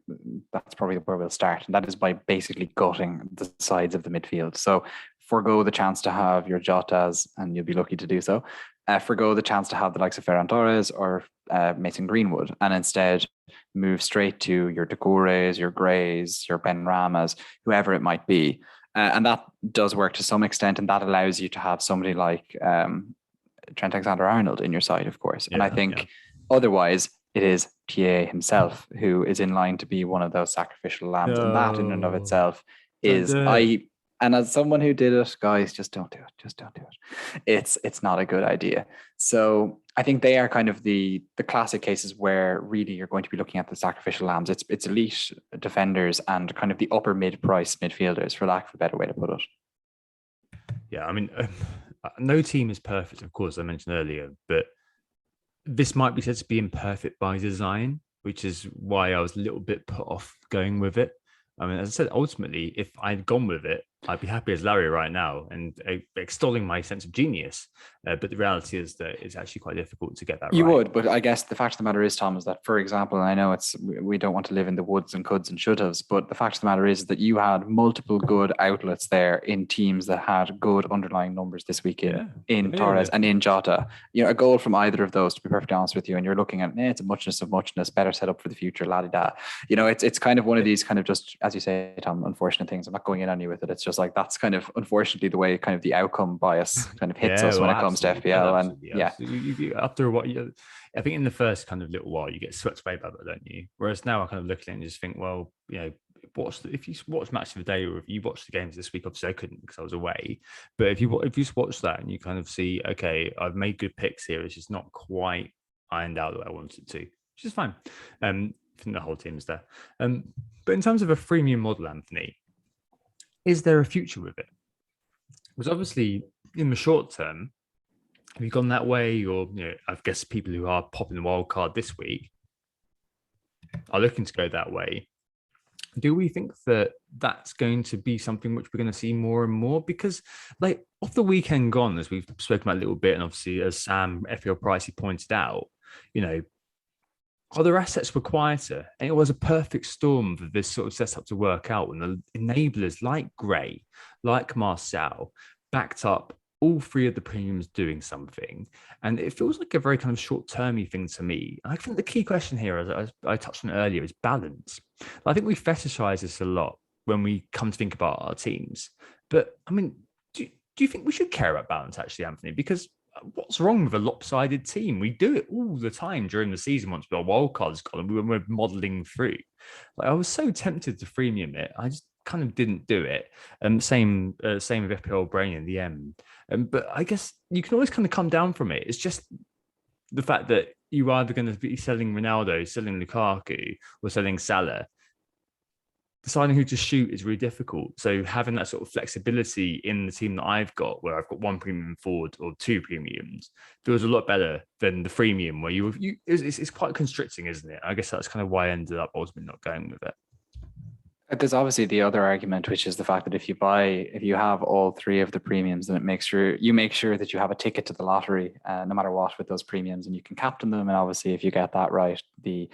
that's probably where we'll start, and that is by basically gutting the sides of the midfield. So forgo the chance to have your Jotas, and you'll be lucky to do so. Forgo the chance to have the likes of Ferran Torres or Mason Greenwood, and instead move straight to your Doucourés, your Greys, your Ben Ramas, whoever it might be. And that does work to some extent, and that allows you to have somebody like Trent Alexander-Arnold in your side, of course. And I think otherwise it is Thier himself who is in line to be one of those sacrificial lambs. And that in and of itself is, and as someone who did it, guys, just don't do it. Just don't do it. It's not a good idea. So I think they are kind of the classic cases where really you're going to be looking at the sacrificial lambs. It's elite defenders and kind of the upper mid-price midfielders, for lack of a better way to put it. Yeah, I mean, no team is perfect, of course, I mentioned earlier, but this might be said to be imperfect by design, which is why I was a little bit put off going with it. I mean, as I said, ultimately, if I'd gone with it, I'd be happy as Larry right now and extolling my sense of genius. But the reality is that it's actually quite difficult to get that right. You would, but I guess the fact of the matter is, Tom, is that, for example, and I know we don't want to live in the woods and coulds and should haves, but the fact of the matter is that you had multiple good outlets there in teams that had good underlying numbers this weekend in Torres and in Jota. A goal from either of those, to be perfectly honest with you, and you're looking at, it's a muchness of muchness, better set up for the future, la-di-da. It's kind of one of these kind of just, as you say, Tom, unfortunate things. I'm not going in on you with it. It's just like, that's kind of unfortunately the way kind of the outcome bias kind of hits us when it comes to FPL. After what I think in the first kind of little while you get swept away by that, don't you? Whereas now I kind of look at it and just think, well, if you watch Match of the Day, or if you watch the games this week, obviously I couldn't because I was away. But if you just watch that and you kind of see, okay, I've made good picks here, it's just not quite ironed out the way I wanted it to, which is fine. I think the whole team is there. But in terms of a freemium model, Anthony, is there a future with it? Because obviously, in the short term, have you gone that way? Or I guess people who are popping the wild card this week are looking to go that way. Do we think that that's going to be something which we're going to see more and more? Because, like, off the weekend gone, as we've spoken about a little bit, and obviously as Sam FPL Pricey pointed out, other assets were quieter, and it was a perfect storm for this sort of setup to work out. And the enablers like Gray, like Marcel, backed up all three of the premiums doing something. And it feels like a very kind of short-termy thing to me. I think the key question here, as I touched on earlier, is balance. I think we fetishize this a lot when we come to think about our teams. But I mean, do you think we should care about balance, actually, Anthony? Because what's wrong with a lopsided team? We do it all the time during the season once our wild cards got and we're modeling through. Like, I was so tempted to freemium it. I just kind of didn't do it. Same with FPL Brain in the end. But I guess you can always kind of come down from it. It's just the fact that you're either going to be selling Ronaldo, selling Lukaku, or selling Salah. Deciding who to shoot is really difficult. So having that sort of flexibility in the team that I've got, where I've got one premium forward or two premiums, feels a lot better than the freemium, where it's quite constricting, isn't it? I guess that's kind of why I ended up ultimately not going with it. There's obviously the other argument, which is the fact that if you have all three of the premiums, then you make sure that you have a ticket to the lottery, no matter what, with those premiums, and you can captain them. And obviously, if you get that right, the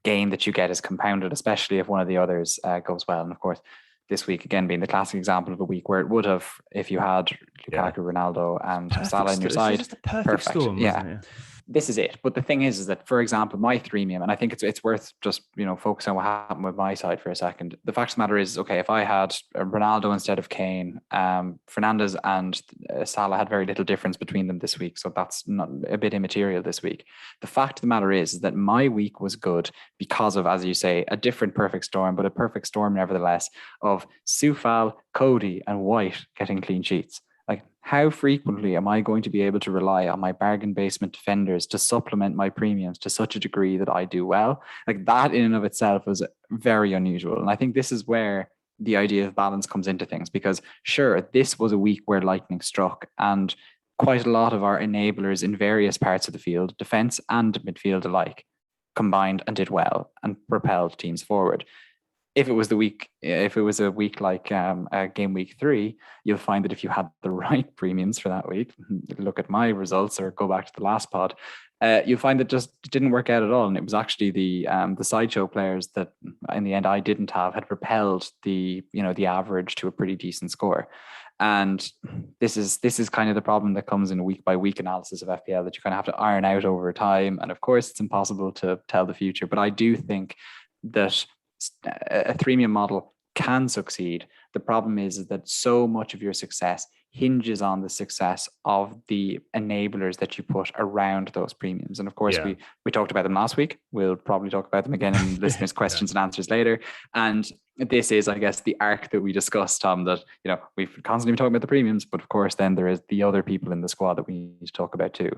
gain that you get is compounded, especially if one of the others goes well. And of course, this week again being the classic example of a week where it would have, if you had Lukaku, Ronaldo, and Salah on your side. It's just a perfect storm, yeah. Isn't it? This is it. But the thing is that, for example, my threemium, and I think it's worth just focusing on what happened with my side for a second. The fact of the matter is, okay, if I had Ronaldo instead of Kane, Fernandes and Salah had very little difference between them this week, so that's not a bit immaterial this week. The fact of the matter is that my week was good because of, as you say, a different perfect storm, but a perfect storm nevertheless, of Soufal, Cody, and White getting clean sheets. Like, how frequently am I going to be able to rely on my bargain basement defenders to supplement my premiums to such a degree that I do well? Like that in and of itself was very unusual. And I think this is where the idea of balance comes into things, because sure, this was a week where lightning struck and quite a lot of our enablers in various parts of the field, defense and midfield alike, combined and did well and propelled teams forward. If it was a week like game week 3, you'll find that if you had the right premiums for that week, look at my results or go back to the last pod, you'll find that just didn't work out at all. And it was actually the sideshow players that in the end I didn't have had propelled the average to a pretty decent score. And this is kind of the problem that comes in a week by week analysis of FPL that you kind of have to iron out over time. And of course, it's impossible to tell the future, but I do think that a threemium model can succeed. The problem is that so much of your success hinges on the success of the enablers that you put around those premiums. And of course, we talked about them last week. We'll probably talk about them again in listeners' questions and answers later. And this is, I guess, the arc that we discussed, Tom, that, we've constantly been talking about the premiums, but of course, then there is the other people in the squad that we need to talk about too.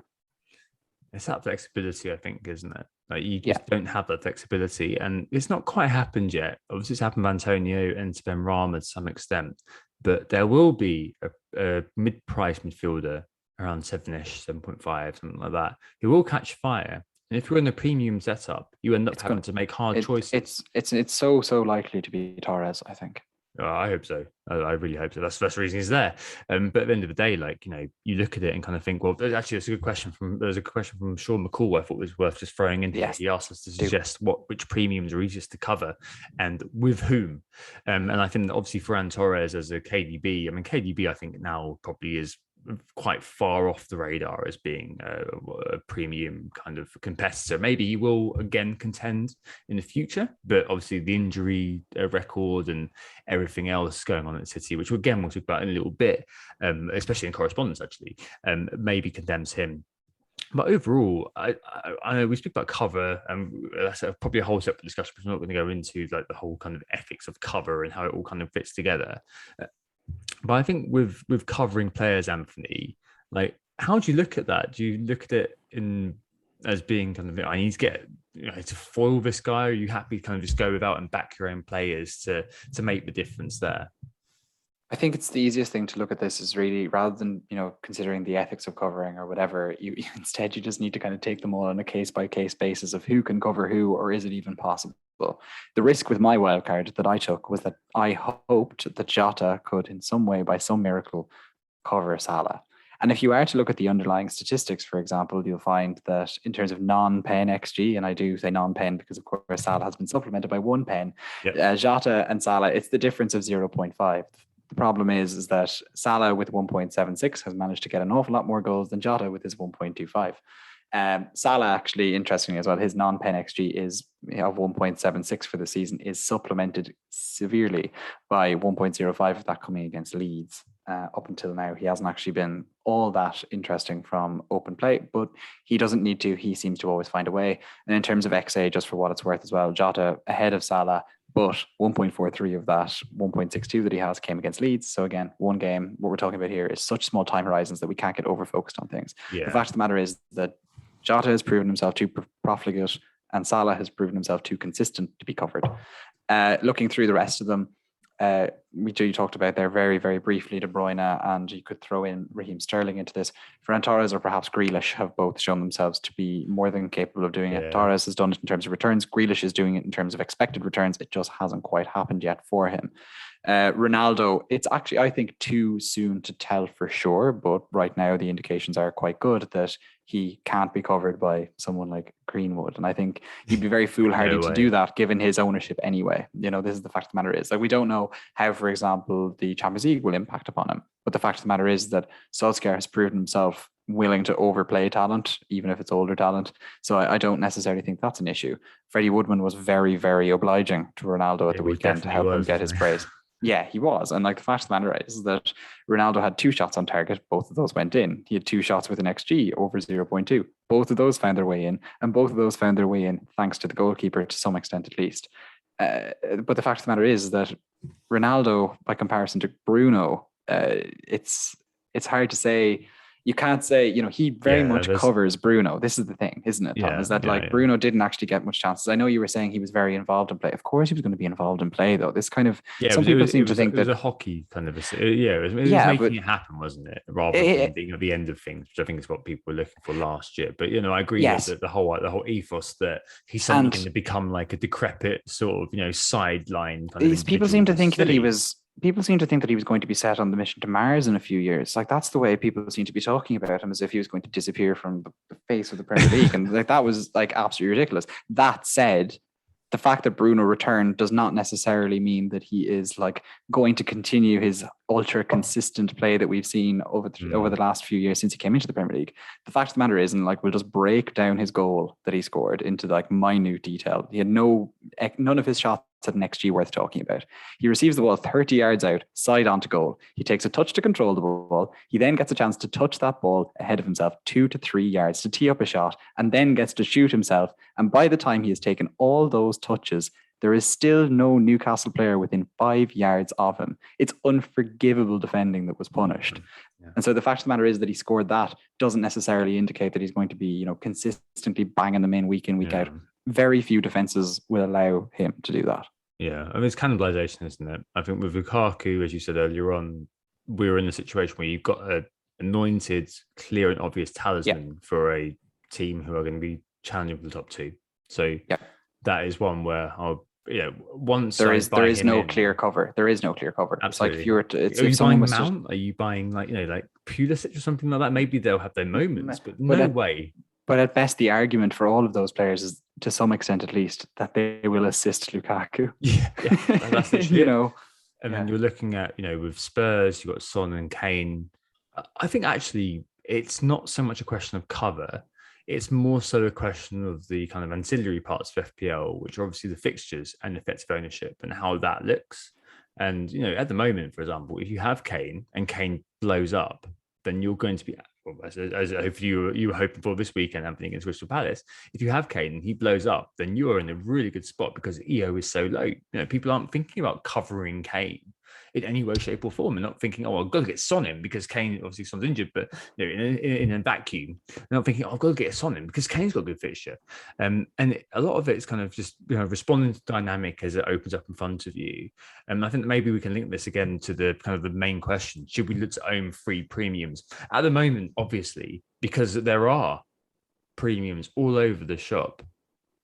It's that flexibility, I think, isn't it? Like you just don't have that flexibility, and it's not quite happened yet. Obviously, it's happened with Antonio and to Benrahma to some extent, but there will be a mid-price midfielder around 7-ish, 7.5, something like that. He will catch fire, and if you're in a premium setup, you end up having to make hard choices. It's so likely to be Torres, I think. Oh, I hope so. I really hope so. That's the reason he's there. But at the end of the day, you look at it and kind of think, well, actually, there's a good question from Sean McCall I thought was worth just throwing in here. Yes. He asked us to suggest which premiums are easiest to cover and with whom. And I think that obviously Ferran Torres as a KDB, KDB I think now probably is quite far off the radar as being a premium kind of competitor. Maybe he will again contend in the future, but obviously the injury record and everything else going on at City, which again we'll talk about in a little bit, especially in correspondence actually, maybe condemns him. But overall, I know we speak about cover, and that's probably a whole separate discussion, because we're not going to go into the whole kind of ethics of cover and how it all kind of fits together. But I think with covering players, Anthony, how do you look at that? Do you look at it as being kind of, I need to get to foil this guy? Or are you happy to kind of just go without and back your own players to make the difference there? I think it's the easiest thing to look at this is really, rather than considering the ethics of covering or whatever, instead you just need to kind of take them all on a case by case basis of who can cover who, or is it even possible. The risk with my wildcard that I took was that I hoped that Jota could in some way, by some miracle, cover Salah. And if you are to look at the underlying statistics, for example, you'll find that in terms of non-pen XG, and I do say non-pen because of course Salah has been supplemented by one pen, Jota and Salah, it's the difference of 0.5. The problem is that Salah with 1.76 has managed to get an awful lot more goals than Jota with his 1.25. Salah actually, interestingly as well, his non-pen XG is of 1.76 for the season, is supplemented severely by 1.05 of that coming against Leeds. Up until now, he hasn't actually been all that interesting from open play, but he doesn't need to. He seems to always find a way. And in terms of XA, just for what it's worth as well, Jota ahead of Salah, but 1.43 of that 1.62 that he has came against Leeds. So again, one game, what we're talking about here is such small time horizons that we can't get over-focused on things. Yeah. The fact of the matter is that Jota has proven himself too profligate and Salah has proven himself too consistent to be covered. Looking through the rest of them, you talked about there very, very briefly De Bruyne, and you could throw in Raheem Sterling into this. Ferran Torres or perhaps Grealish have both shown themselves to be more than capable of doing it. Torres has done it in terms of returns. Grealish is doing it in terms of expected returns. It just hasn't quite happened yet for him. Ronaldo, it's actually, I think, too soon to tell for sure, but right now the indications are quite good that he can't be covered by someone like Greenwood. And I think he'd be very foolhardy to do that given his ownership anyway. This is the fact of the matter is, we don't know how, for example, the Champions League will impact upon him. But the fact of the matter is that Solskjaer has proven himself willing to overplay talent, even if it's older talent. So I don't necessarily think that's an issue. Freddie Woodman was very, very obliging to Ronaldo at the weekend to help him get his praise. Yeah, he was. And the fact of the matter is that Ronaldo had 2 shots on target. Both of those went in. He had 2 shots with an XG over 0.2. Both of those found their way in. And both of those found their way in thanks to the goalkeeper to some extent at least. But the fact of the matter is that Ronaldo, by comparison to Bruno, it's it's hard to say. You can't say, you know, he very much covers Bruno. This is the thing, isn't it, Tom? Is that Bruno didn't actually get much chances. I know you were saying he was very involved in play. Of course he was going to be involved in play, though. This kind of, some people seem to think that... It was a hockey kind of... it was making it happen, wasn't it? Rather than being at the end of things, which I think is what people were looking for last year. But, you know, I agree that the whole ethos that he's suddenly going to become like a decrepit sort of, you know, sideline kind of... People seem to think that he was... People seem to think that he was going to be set on the mission to Mars in a few years. Like, that's the way people seem to be talking about him, as if he was going to disappear from the face of the Premier League. And like, that was like absolutely ridiculous. That said, the fact that Bruno returned does not necessarily mean that he is like going to continue his ultra consistent play that we've seen over the last few years since he came into the Premier League. The fact of the matter is, and like, we'll just break down his goal that he scored into like minute detail. He had none of his shots had an XG worth talking about. He receives the ball 30 yards out, side onto goal. He takes a touch to control the ball. He then gets a chance to touch that ball ahead of himself 2 to 3 yards to tee up a shot, and then gets to shoot himself. And by the time he has taken all those touches, there is still no Newcastle player within 5 yards of him. It's unforgivable defending that was punished. Yeah. And so the fact of the matter is that he scored that doesn't necessarily indicate that he's going to be, you know, consistently banging them in, week out. Very few defenses will allow him to do that. Yeah, I mean, it's cannibalization, isn't it? I think with Lukaku, as you said earlier on, we were in a situation where you've got an anointed, clear and obvious talisman for a team who are going to be challenging for the top two. So that is one where once there is no clear cover. There is no clear cover. Absolutely. It's like if you were to, are you buying Mount? Are you buying like Pulisic or something like that? Maybe they'll have their moments, but no way. But at best, the argument for all of those players is, to some extent at least, that they will assist Lukaku. Yeah, that's the you know. And then you're looking at, you know, with Spurs, you've got Son and Kane. I think actually it's not so much a question of cover. It's more so a question of the kind of ancillary parts of FPL, which are obviously the fixtures and effective ownership and how that looks. And, you know, at the moment, for example, if you have Kane and Kane blows up, then you're going to be... as hopefully you were hoping for this weekend, Anthony, against Crystal Palace. If you have Kane and he blows up, then you are in a really good spot because EO is so low. You know, people aren't thinking about covering Kane in any way, shape, or form. They're not thinking, oh, I've got to get Son in because Kane, obviously Son's injured, but you know, in a vacuum, they're not thinking, oh, I've got to get Son in because Kane's got a good fixture. And a lot of it is kind of just, you know, responding to dynamic as it opens up in front of you. And I think that maybe we can link this again to the kind of the main question: should we look to own free premiums at the moment? Obviously, because there are premiums all over the shop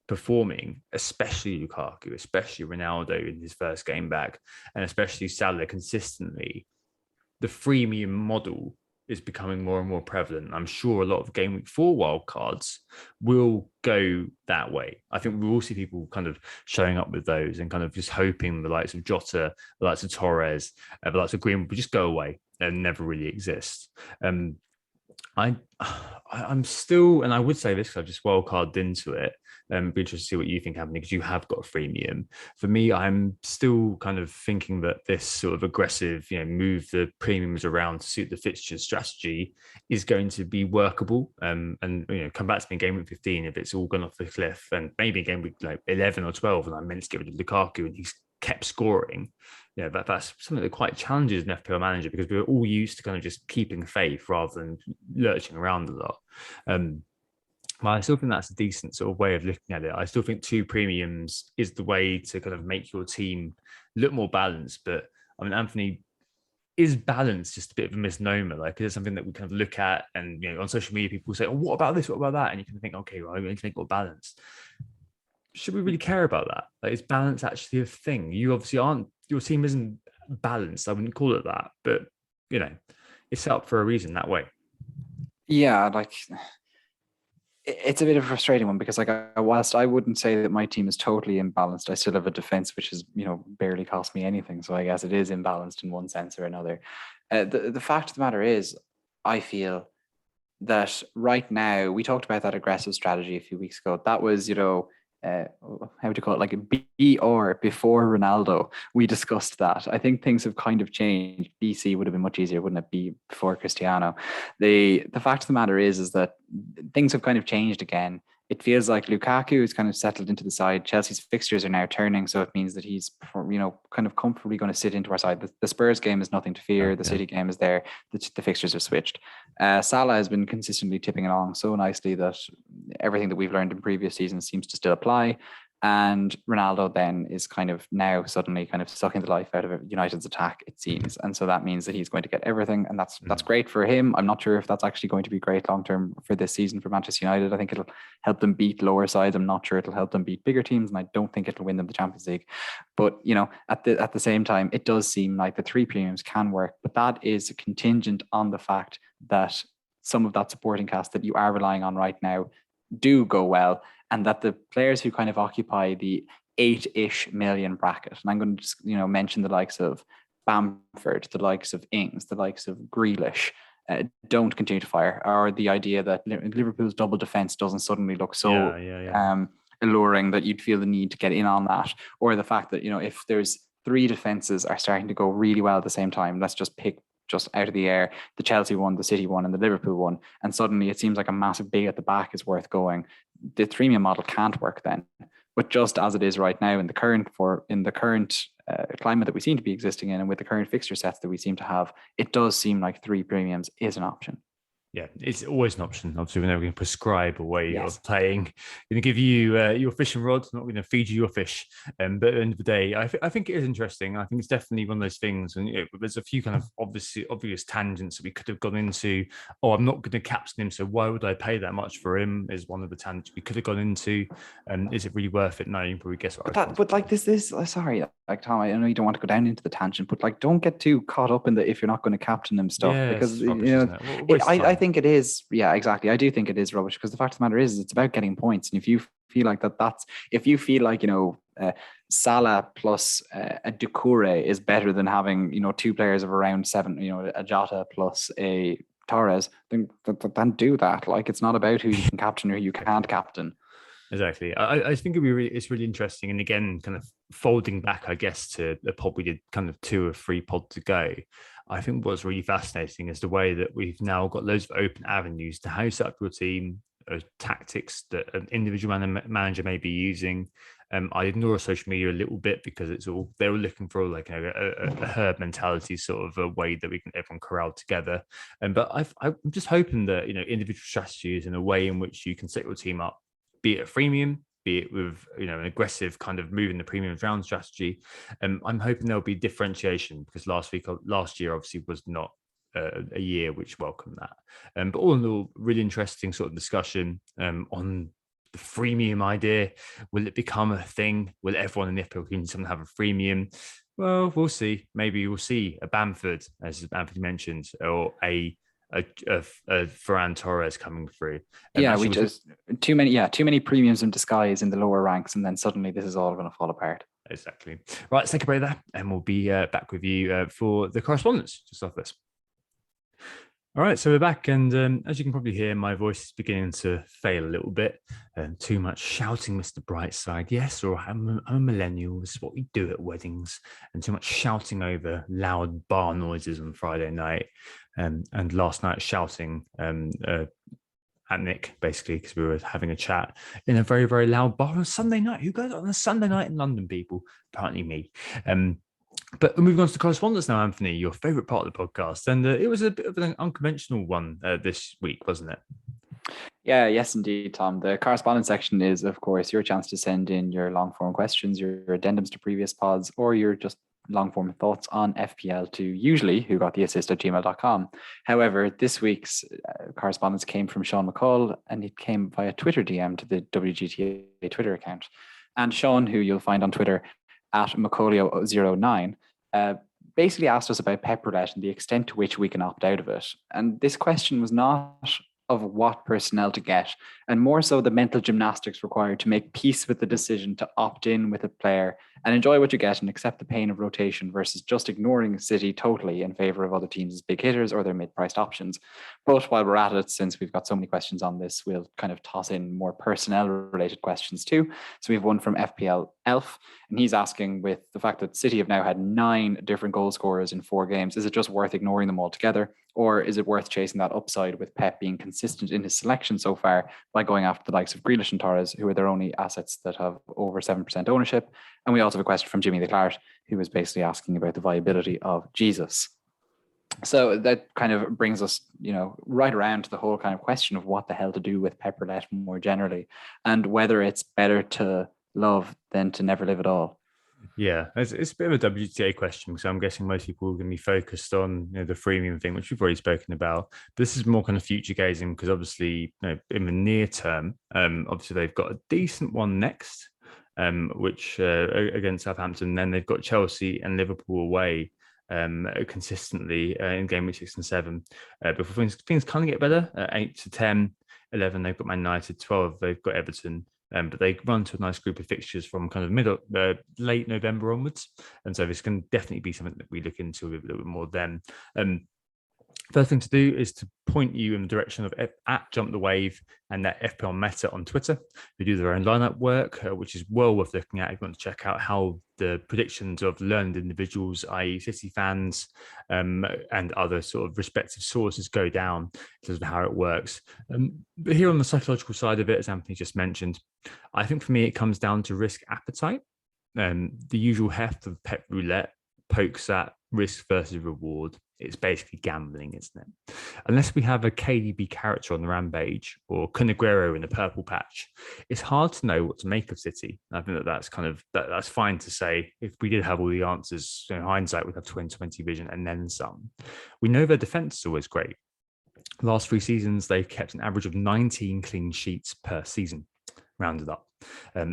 performing, especially Lukaku, especially Ronaldo in his first game back, and especially Salah consistently. The freemium model is becoming more and more prevalent. I'm sure a lot of Game Week 4 wildcards will go that way. I think we will see people kind of showing up with those and kind of just hoping the likes of Jota, the likes of Torres, the likes of Greenwood will just go away and never really exist. I'm still, and I would say this because I've just wildcarded into it. Be interested to see what you think, Anthony, because you have got a freemium. For me, I'm still kind of thinking that this sort of aggressive, you know, move the premiums around to suit the fixtures strategy is going to be workable. And you know, come back to me in Game Week 15 if it's all gone off the cliff, and maybe in Game Week like 11 or 12, and I meant to get rid of Lukaku and he's kept scoring. Yeah, that's something that quite challenges an FPL manager because we're all used to kind of just keeping faith rather than lurching around a lot. Well, I still think that's a decent sort of way of looking at it. I still think 2 premiums is the way to kind of make your team look more balanced. But I mean, Anthony, is balance just a bit of a misnomer? Like, is it something that we kind of look at and, you know, on social media, people say, oh, what about this? What about that? And you can think, okay, well, we need to make it more balanced. Should we really care about that? Like, is balance actually a thing? You obviously aren't, your team isn't balanced. I wouldn't call it that, but you know, it's set up for a reason that way. Yeah, like it's a bit of a frustrating one because, like, whilst I wouldn't say that my team is totally imbalanced, I still have a defense which is, you know, barely cost me anything. So I guess it is imbalanced in one sense or another. The fact of the matter is, I feel that right now, we talked about that aggressive strategy a few weeks ago. That was, you know, how would you call it, like a BR before Ronaldo. We discussed that. I think things have kind of changed. BC would have been much easier, wouldn't it be, before Cristiano? The fact of the matter is that things have kind of changed again. it feels like Lukaku is kind of settled into the side. Chelsea's fixtures are now turning, so it means that he's, kind of comfortably going to sit into our side. The Spurs game is nothing to fear. The City game is there. The fixtures are switched. Salah has been consistently tipping along so nicely that everything that we've learned in previous seasons seems to still apply. And Ronaldo then is kind of now suddenly kind of sucking the life out of United's attack, it seems. And so that means that he's going to get everything. And that's great for him. I'm not sure if that's actually going to be great long-term for this season for Manchester United. I think it'll help them beat lower sides. I'm not sure it'll help them beat bigger teams. And I don't think it'll win them the Champions League. But, at the same time, it does seem like the three premiums can work. But that is contingent on the fact that some of that supporting cast that you are relying on right now do go well, and that the players who kind of occupy the 8-ish million bracket, and I'm going to just mention the likes of Bamford, the likes of Ings, the likes of Grealish, don't continue to fire, or the idea that Liverpool's double defense doesn't suddenly look so alluring that you'd feel the need to get in on that, or the fact that if there's three defenses are starting to go really well at the same time, let's just pick just out of the air the Chelsea one, the City one, and the Liverpool one, and suddenly it seems like a massive big at the back is worth going. The threemium model can't work then. But just as it is right now in the current climate that we seem to be existing in, and with the current fixture sets that we seem to have, it does seem like three premiums is an option. Yeah, it's always an option. Obviously, we're never going to prescribe a way of playing. We're going to give you your fishing rod, not going to feed you your fish. But at the end of the day, I think it is interesting. I think it's definitely one of those things. And there's a few kind of obvious tangents that we could have gone into. Oh, I'm not going to captain him, so why would I pay that much for him? Is one of the tangents we could have gone into. Is it really worth it? No, you can probably guess what. But like this, sorry, like Tom, I know you don't want to go down into the tangent, but like don't get too caught up in the if you're not going to captain him stuff, because I think it is. Yeah, exactly. I do think it is rubbish, because the fact of the matter is it's about getting points, and if you feel like if you feel like Salah plus a Doucouré is better than having two players of around 7, a Jota plus a Torres, then do that. Like, it's not about who you can captain or who you can't captain. Exactly. I think it's really interesting. And again, kind of folding back, I guess, to the pod we did kind of 2 or 3 pods ago, I think what's really fascinating is the way that we've now got loads of open avenues to how you set up your team, tactics that an individual manager may be using. I ignore social media a little bit because they were looking for like a herd mentality sort of a way that we can everyone corral together. But I'm just hoping that individual strategies and a way in which you can set your team up, be it a freemium, be it with an aggressive kind of moving the premiums round strategy. I'm hoping there'll be differentiation, because last year obviously was not a year which welcomed that. But all in all, really interesting sort of discussion on the freemium idea. Will it become a thing? Will everyone in the FPL community have a freemium? Well, we'll see. Maybe we'll see a Bamford, as Anthony mentioned, or a Ferran Torres coming through. We just too many premiums in disguise in the lower ranks, and then suddenly this is all going to fall apart. Exactly. Right, let's take a break there, and we'll be back with you for the correspondence just after this. All right, so we're back, and as you can probably hear, my voice is beginning to fail a little bit. Too much shouting, Mr. Brightside. Yes, or I'm a millennial. This is what we do at weddings. And too much shouting over loud bar noises on Friday night. And last night shouting at Nick, basically, because we were having a chat in a very, very loud bar on Sunday night. Who goes on a Sunday night in London, people? Apparently me. But we're moving on to correspondence now, Anthony, your favourite part of the podcast. And it was a bit of an unconventional one this week, wasn't it? Yeah, yes, indeed, Tom. The correspondence section is, of course, your chance to send in your long-form questions, your addendums to previous pods, or your just long-form thoughts on FPL to usually whogottheassist@gmail.com. However, this week's correspondence came from Sean McCall, and it came via Twitter DM to the WGTA Twitter account. And Sean, who you'll find on Twitter at Macaulio09, basically asked us about pep roulette and the extent to which we can opt out of it. And this question was not of what personnel to get, and more so the mental gymnastics required to make peace with the decision to opt in with a player and enjoy what you get and accept the pain of rotation versus just ignoring City totally in favour of other teams' big hitters or their mid-priced options. But while we're at it, since we've got so many questions on this, we'll kind of toss in more personnel-related questions too. So we have one from FPL Elf, and he's asking, with the fact that City have now had 9 different goal scorers in 4 games, is it just worth ignoring them altogether? Or is it worth chasing that upside with Pep being consistent in his selection so far by going after the likes of Grealish and Torres, who are their only assets that have over 7% ownership? And we also have a question from Jimmy the Claret, who was basically asking about the viability of Jesus. So that kind of brings us, right around to the whole kind of question of what the hell to do with Pep Roulette more generally, and whether it's better to love than to never live at all. Yeah, it's a bit of a WGTA question, because I'm guessing most people are going to be focused on the freemium thing, which we've already spoken about. This is more kind of future gazing, because obviously, in the near term, obviously they've got a decent one next, which against Southampton. Then they've got Chelsea and Liverpool away consistently in game week 6 and 7. Before things kind of get better. 8 to 10, 11 they've got Man United, 12 they've got Everton. But they run to a nice group of fixtures from kind of late November onwards. And so this can definitely be something that we look into a little bit more then. First thing to do is to point you in the direction of at Jump the Wave and that FPL Meta on Twitter, who do their own lineup work, which is well worth looking at if you want to check out how the predictions of learned individuals, i.e. City fans, and other sort of respective sources go down in terms of how it works. But here on the psychological side of it, as Anthony just mentioned, I think for me it comes down to risk appetite. The usual heft of Pep Roulette pokes at risk versus reward. It's basically gambling, isn't it? Unless we have a KDB character on the rampage or Kun Aguero in the purple patch, it's hard to know what to make of City. I think that's fine to say. If we did have all the answers, in hindsight, we'd have 2020 vision and then some. We know their defense is always great. Last 3 seasons, they've kept an average of 19 clean sheets per season, rounded up.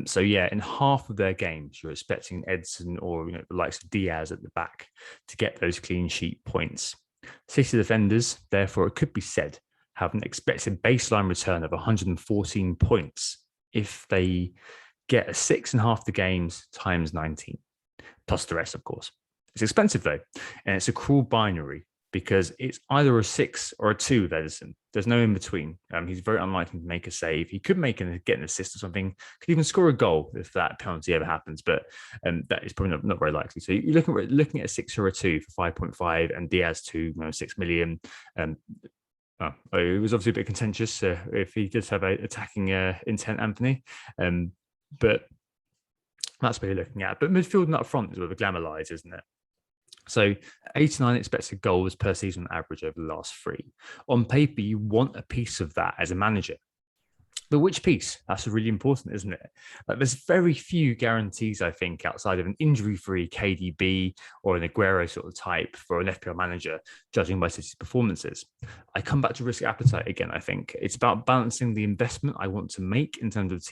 So yeah, in half of their games, you're expecting Edson or the likes of Diaz at the back to get those clean sheet points. City defenders, therefore, it could be said, have an expected baseline return of 114 points if they get 6 in half the games times 19, plus the rest, of course. It's expensive though, and it's a cruel binary, because it's either a 6 or a 2 with Edison. There's no in between. He's very unlikely to make a save. He could get an assist or something, could even score a goal if that penalty ever happens, but that is probably not very likely. So you're looking at a 6 or a 2 for 5.5, and Diaz 6 million. It was obviously a bit contentious if he does have an attacking intent, Anthony. But that's what you're looking at. But midfield and up front is where the glamour lies, isn't it? So 89 expected goals per season average over the last 3. On paper, you want a piece of that as a manager. But which piece? That's really important, isn't it? There's very few guarantees, I think, outside of an injury-free KDB or an Aguero sort of type for an FPL manager, judging by City's performances. I come back to risk appetite again, I think. It's about balancing the investment I want to make in terms of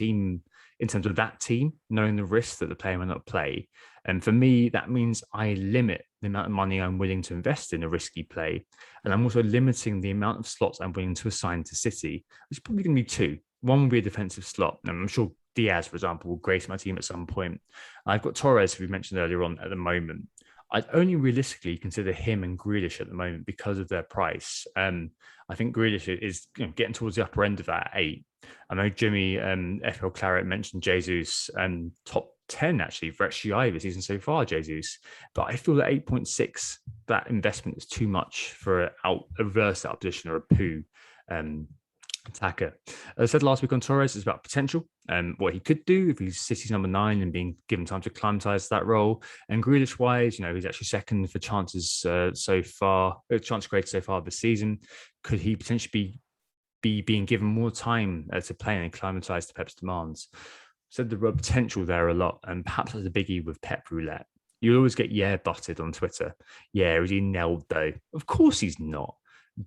that team, knowing the risks that the player may not play. And for me, that means I limit the amount of money I'm willing to invest in a risky play. And I'm also limiting the amount of slots I'm willing to assign to City, which is probably going to be 2. One will be a defensive slot. And I'm sure Diaz, for example, will grace my team at some point. I've got Torres, who we mentioned earlier on, at the moment. I'd only realistically consider him and Grealish at the moment because of their price. I think Grealish is getting towards the upper end of that 8. I know Jimmy FL Claret mentioned Jesus top 10 actually for XGI this season so far, Jesus. But I feel that 8.6, that investment is too much for a reverse out position or a poo attacker. As I said last week on Torres, it's about potential and what he could do if he's City's number 9 and being given time to acclimatise to that role. And Grealish wise, he's actually second for chances so far, chance created so far this season. Could he potentially be being given more time to play and acclimatise to Pep's demands? Said the potential there a lot, and perhaps that's a biggie with Pep Roulette. You'll always get butted on Twitter. Yeah, is he nailed though? Of course he's not.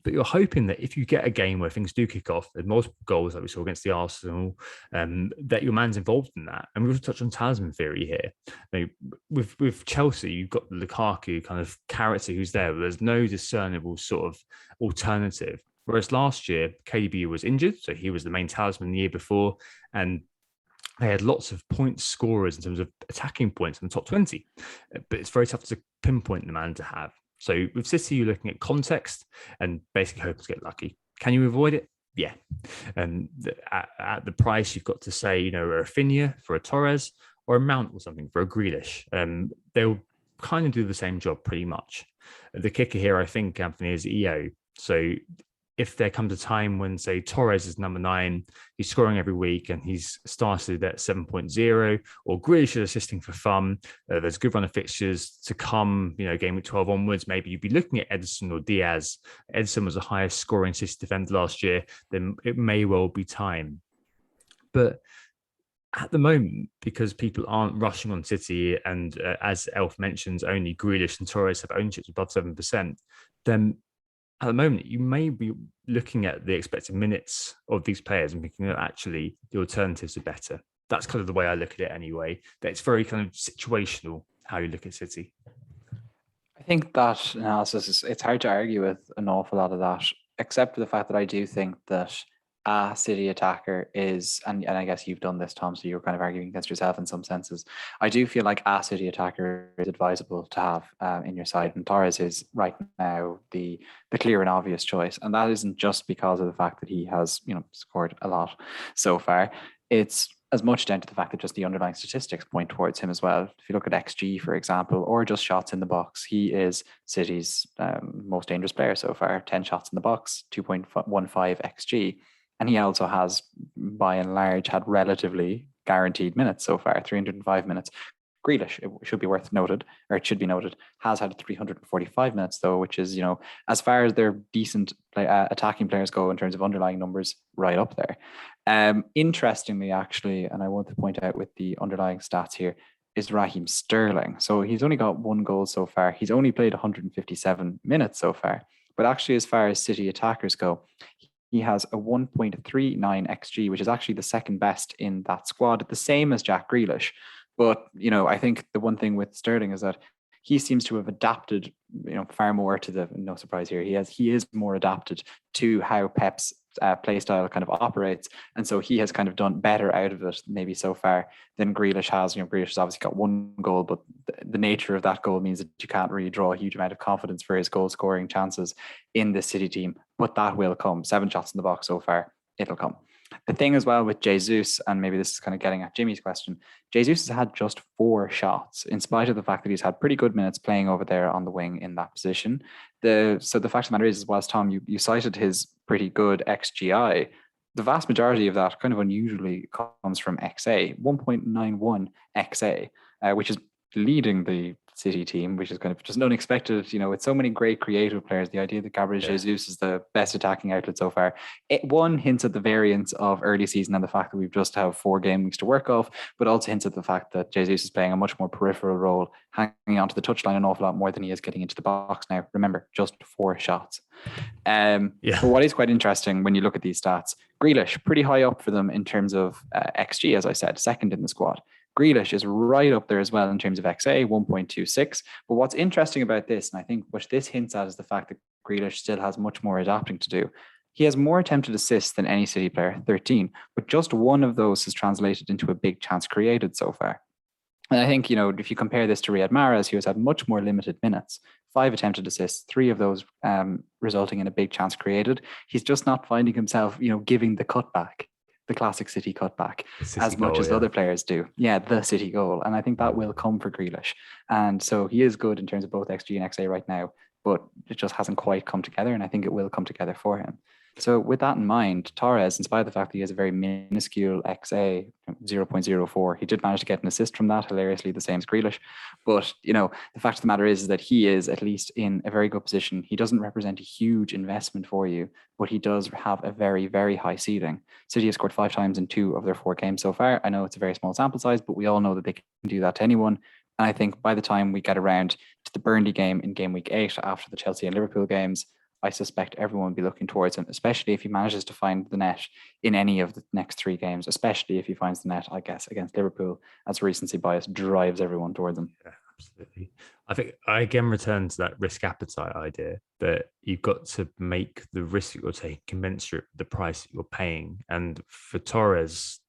But you're hoping that if you get a game where things do kick off, there's multiple goals like we saw against the Arsenal, that your man's involved in that. And we've also touched on talisman theory here. With Chelsea, you've got the Lukaku kind of character who's there, but there's no discernible sort of alternative. Whereas last year, KDB was injured, so he was the main talisman the year before, and They had lots of point scorers in terms of attacking points in the top 20, but it's very tough to pinpoint the man to have. So with City, you're looking at context and basically hoping to get lucky. Can you avoid it? Yeah. And at the price, you've got to say, a Rafinha for a Torres or a Mount or something for a Grealish. They'll kind of do the same job pretty much. The kicker here, I think, Anthony, is EO. So if there comes a time when, say, Torres is number 9, he's scoring every week and he's started at 7.0, or Grealish is assisting for fun, there's a good run of fixtures to come, game week 12 onwards, maybe you'd be looking at Edison or Diaz. Edison was the highest scoring City defender last year, then it may well be time. But at the moment, because people aren't rushing on City, and as Elf mentions, only Grealish and Torres have ownerships above 7%, then at the moment, you may be looking at the expected minutes of these players and thinking that actually the alternatives are better. That's kind of the way I look at it anyway. That it's very kind of situational how you look at City. I think that analysis it's hard to argue with an awful lot of that, except for the fact that I do think that a City attacker is, and I guess you've done this, Tom, so you're kind of arguing against yourself in some senses. I do feel like a City attacker is advisable to have in your side, and Torres is right now the clear and obvious choice, and that isn't just because of the fact that he has scored a lot so far. It's as much down to the fact that just the underlying statistics point towards him as well. If you look at XG, for example, or just shots in the box, he is City's most dangerous player so far. 10 shots in the box, 2.15 XG. And he also has, by and large, had relatively guaranteed minutes so far, 305 minutes. Grealish, it should be noted, has had 345 minutes though, which is, as far as their decent attacking players go in terms of underlying numbers, right up there. Interestingly, actually, and I want to point out with the underlying stats here, is Raheem Sterling. So he's only got 1 goal so far. He's only played 157 minutes so far. But actually, as far as City attackers go, he has a 1.39 XG, which is actually the second best in that squad, the same as Jack Grealish. But, I think the one thing with Sterling is that he seems to have adapted, far more to no surprise here, he is more adapted to how Pep's play style kind of operates. And so he has kind of done better out of it maybe so far than Grealish has. Grealish has obviously got 1 goal, but the nature of that goal means that you can't really draw a huge amount of confidence for his goal scoring chances in this City team, but that will come. 7 shots in the box so far, it'll come. The thing as well with Jesus, and maybe this is kind of getting at Jimmy's question, Jesus has had just 4 shots, in spite of the fact that he's had pretty good minutes playing over there on the wing in that position. So the fact of the matter is, as well as Tom, you cited his pretty good XGI. The vast majority of that kind of unusually comes from XA, 1.91 XA, which is leading the City team, which is kind of just unexpected. With so many great creative players, the idea that Gabriel Jesus is the best attacking outlet so far, it hints at the variance of early season and the fact that we've just have 4 game weeks to work off, but also hints at the fact that Jesus is playing a much more peripheral role, hanging onto the touchline an awful lot more than he is getting into the box now. Remember, just 4 shots. But what is quite interesting when you look at these stats, Grealish pretty high up for them in terms of XG, as I said, second in the squad. Grealish is right up there as well in terms of XA, 1.26. But what's interesting about this, and I think what this hints at, is the fact that Grealish still has much more adapting to do. He has more attempted assists than any City player, 13, but just 1 of those has translated into a big chance created so far. And I think, if you compare this to Riyad Mahrez, who has had much more limited minutes, 5 attempted assists, 3 of those resulting in a big chance created. He's just not finding himself, giving the cutback, the classic City cutback, as much as other players do. Yeah, the City goal. And I think that will come for Grealish. And so he is good in terms of both XG and XA right now, but it just hasn't quite come together. And I think it will come together for him. So with that in mind, Torres, in spite of the fact that he has a very minuscule XA, 0.04, he did manage to get an assist from that, hilariously the same as Grealish. But, the fact of the matter is that he is at least in a very good position. He doesn't represent a huge investment for you, but he does have a very, very high ceiling. City has scored 5 times in 2 of their 4 games so far. I know it's a very small sample size, but we all know that they can do that to anyone. And I think by the time we get around to the Burnley game in game week 8, after the Chelsea and Liverpool games, I suspect everyone will be looking towards him, especially if he manages to find the net in any of the next 3 games, especially if he finds the net, I guess, against Liverpool, as recency bias drives everyone towards him. Yeah, absolutely. I think I again return to that risk appetite idea, that you've got to make the risk that you're taking commensurate with the price that you're paying. And for Torres,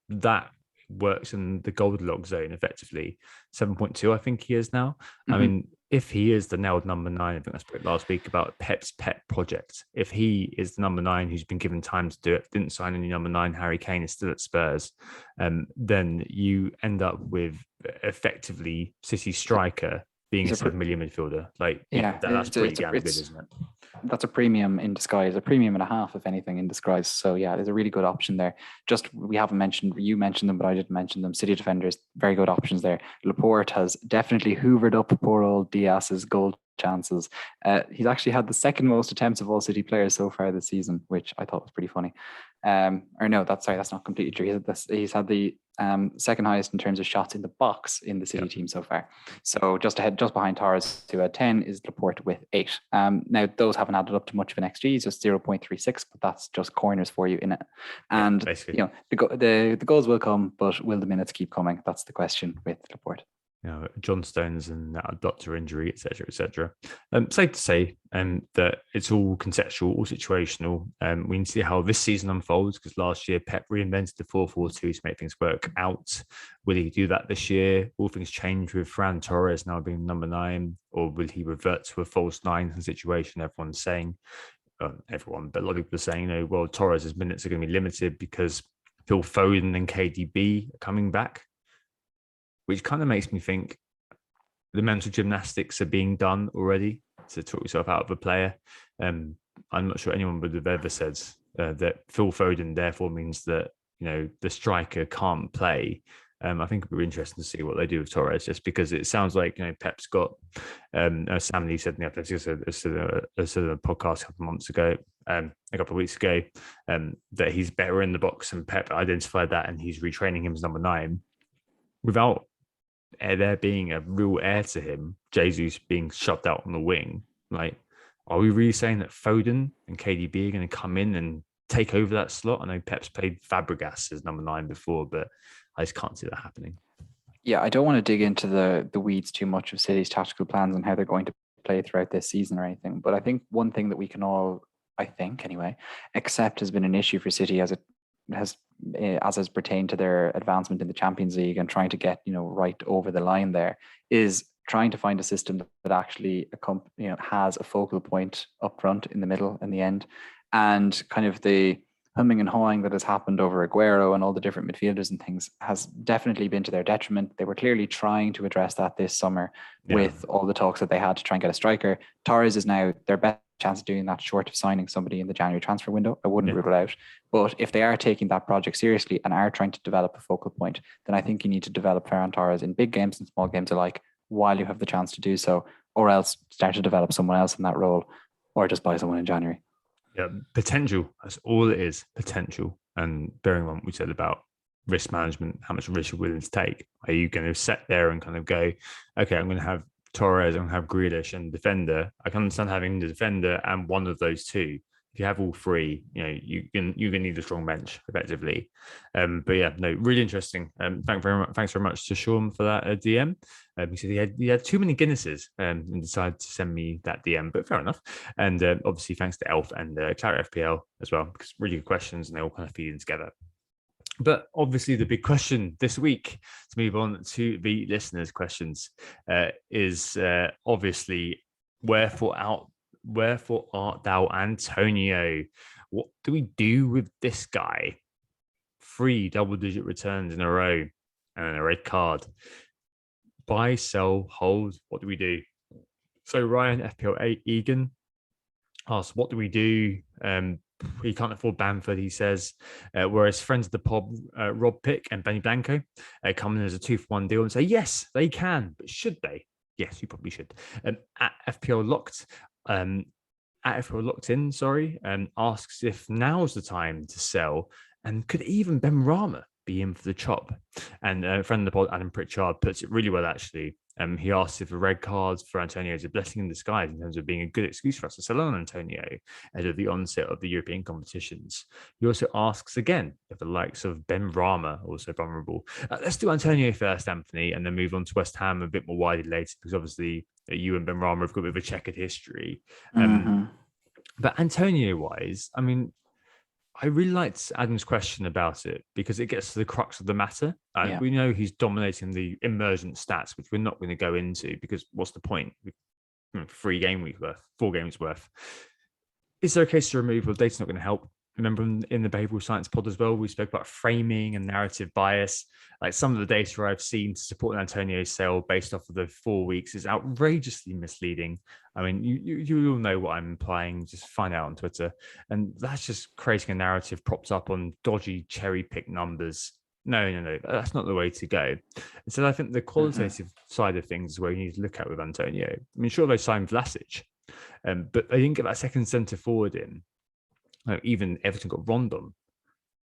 that works in the Goldilocks zone effectively. 7.2, I think he is now. I Mhm. mean, if he is the nailed number 9, I think I spoke last week about Pep's pet project. If he is the number 9 who's been given time to do it, didn't sign any number 9, Harry Kane is still at Spurs, then you end up with effectively City striker being a He's a 7 million midfielder. Like, yeah, that's pretty damn good, isn't it? that's a premium in disguise, a premium and a half, if anything, in disguise. So yeah, there's a really good option there. Just we haven't mentioned, you mentioned them, but I didn't mention them. City defenders, very good options there. Laporte has definitely hoovered up poor old Diaz's goal chances. He's actually had the second most attempts of all City players so far this season, which I thought was pretty funny. Or no, that's not completely true. He's had the second highest in terms of shots in the box in the City team so far. So just behind Torres, who had 10, is Laporte with 8. Now those haven't added up to much of an XG, it's just 0.36, but that's just corners for you in it. And the goals will come, but will the minutes keep coming? That's the question with Laporte. John Stones and that doctor injury, etc., etc. Safe to say that it's all conceptual, all situational. We need to see how this season unfolds, because last year Pep reinvented the 4-4-2 to make things work out. Will he do that this year? Will things change with Ferran Torres now being number 9, or will he revert to a false 9 situation? Everyone's saying, but a lot of people are saying, well, Torres' minutes are going to be limited because Phil Foden and KDB are coming back, which kind of makes me think the mental gymnastics are being done already to talk yourself out of a player. I'm not sure anyone would have ever said that Phil Foden therefore means that the striker can't play. I think it'll be interesting to see what they do with Torres, just because it sounds like Pep's got. Sam Lee said in the Athletics, I said in a podcast a couple of months ago, a couple of weeks ago, that he's better in the box, and Pep identified that, and he's retraining him as number 9 without there being a real heir to him, Jesus being shoved out on the wing. Like, are we really saying that Foden and KDB are going to come in and take over that slot? I know Pep's played Fabregas as number 9 before, but I just can't see that happening. Yeah, I don't want to dig into the weeds too much of City's tactical plans and how they're going to play throughout this season or anything. But I think one thing that we can all, I think anyway, accept has been an issue for City as pertained to their advancement in the Champions League and trying to get right over the line there, is trying to find a system that actually has a focal point up front, in the middle, and the end, and kind of the humming and hawing that has happened over Aguero and all the different midfielders and things has definitely been to their detriment. They were clearly trying to address that this summer with all the talks that they had to try and get a striker. Torres is now their best chance of doing that, short of signing somebody in the January transfer window. I wouldn't rule it out. But if they are taking that project seriously and are trying to develop a focal point, then I think you need to develop Ferran Torres in big games and small games alike while you have the chance to do so, or else start to develop someone else in that role, or just buy someone in January. Yeah, potential. That's all it is, potential. And bearing on what we said about risk management, how much risk you're willing to take. Are you going to sit there and kind of go, okay, I'm going to have Torres, I'm going to have Grealish and defender. I can understand having the defender and one of those two. If you have all three, you're going to need a strong bench effectively. But yeah, no, really interesting. Thanks very much to Sean for that DM. He said he had too many Guinnesses and decided to send me that DM, but fair enough. And obviously thanks to Elf and Claret FPL as well, because really good questions and they all kind of feed in together. But obviously the big question this week, to move on to the listeners' questions, is obviously wherefore art thou, Antonio? What do we do with this guy? 3 double-digit returns in a row and a red card. Buy, sell, hold. What do we do? So Ryan FPL Egan asks, what do we do? He can't afford Bamford, he says. Whereas friends of the pod, Rob Pick and Benny Blanco, come in as a 2-for-1 deal and say, yes, they can, but should they? Yes, you probably should. At FPL Locked, asks if now's the time to sell, and could even Ben Rama be in for the chop? And a friend of the pod, Adam Pritchard, puts it really well, actually. He asks if a red card for Antonio is a blessing in disguise in terms of being a good excuse for us to sell on Antonio ahead of the onset of the European competitions. He also asks again if the likes of Ben Rama are also vulnerable. Let's do Antonio first, Anthony, and then move on to West Ham a bit more widely later, because obviously you and Ben Rama have got a bit of a checkered history. But Antonio-wise, I mean, I really liked Adam's question about it because it gets to the crux of the matter. Yeah. We know he's dominating the emergent stats, which we're not going to go into because what's the point? 3 game week worth, 4 games worth. Is there a case to remove? Well, data's not going to help. Remember in the behavioral science pod as well, we spoke about framing and narrative bias. Like some of the data I've seen to support Antonio's sale based off of the 4 weeks is outrageously misleading. I mean, you all know what I'm implying. Just find out on Twitter. And that's just creating a narrative propped up on dodgy cherry pick numbers. No, that's not the way to go. And so I think the qualitative side of things is where you need to look at with Antonio. I mean, sure, they signed Vlasic, but they didn't get that second centre forward in. Even Everton got Rondon.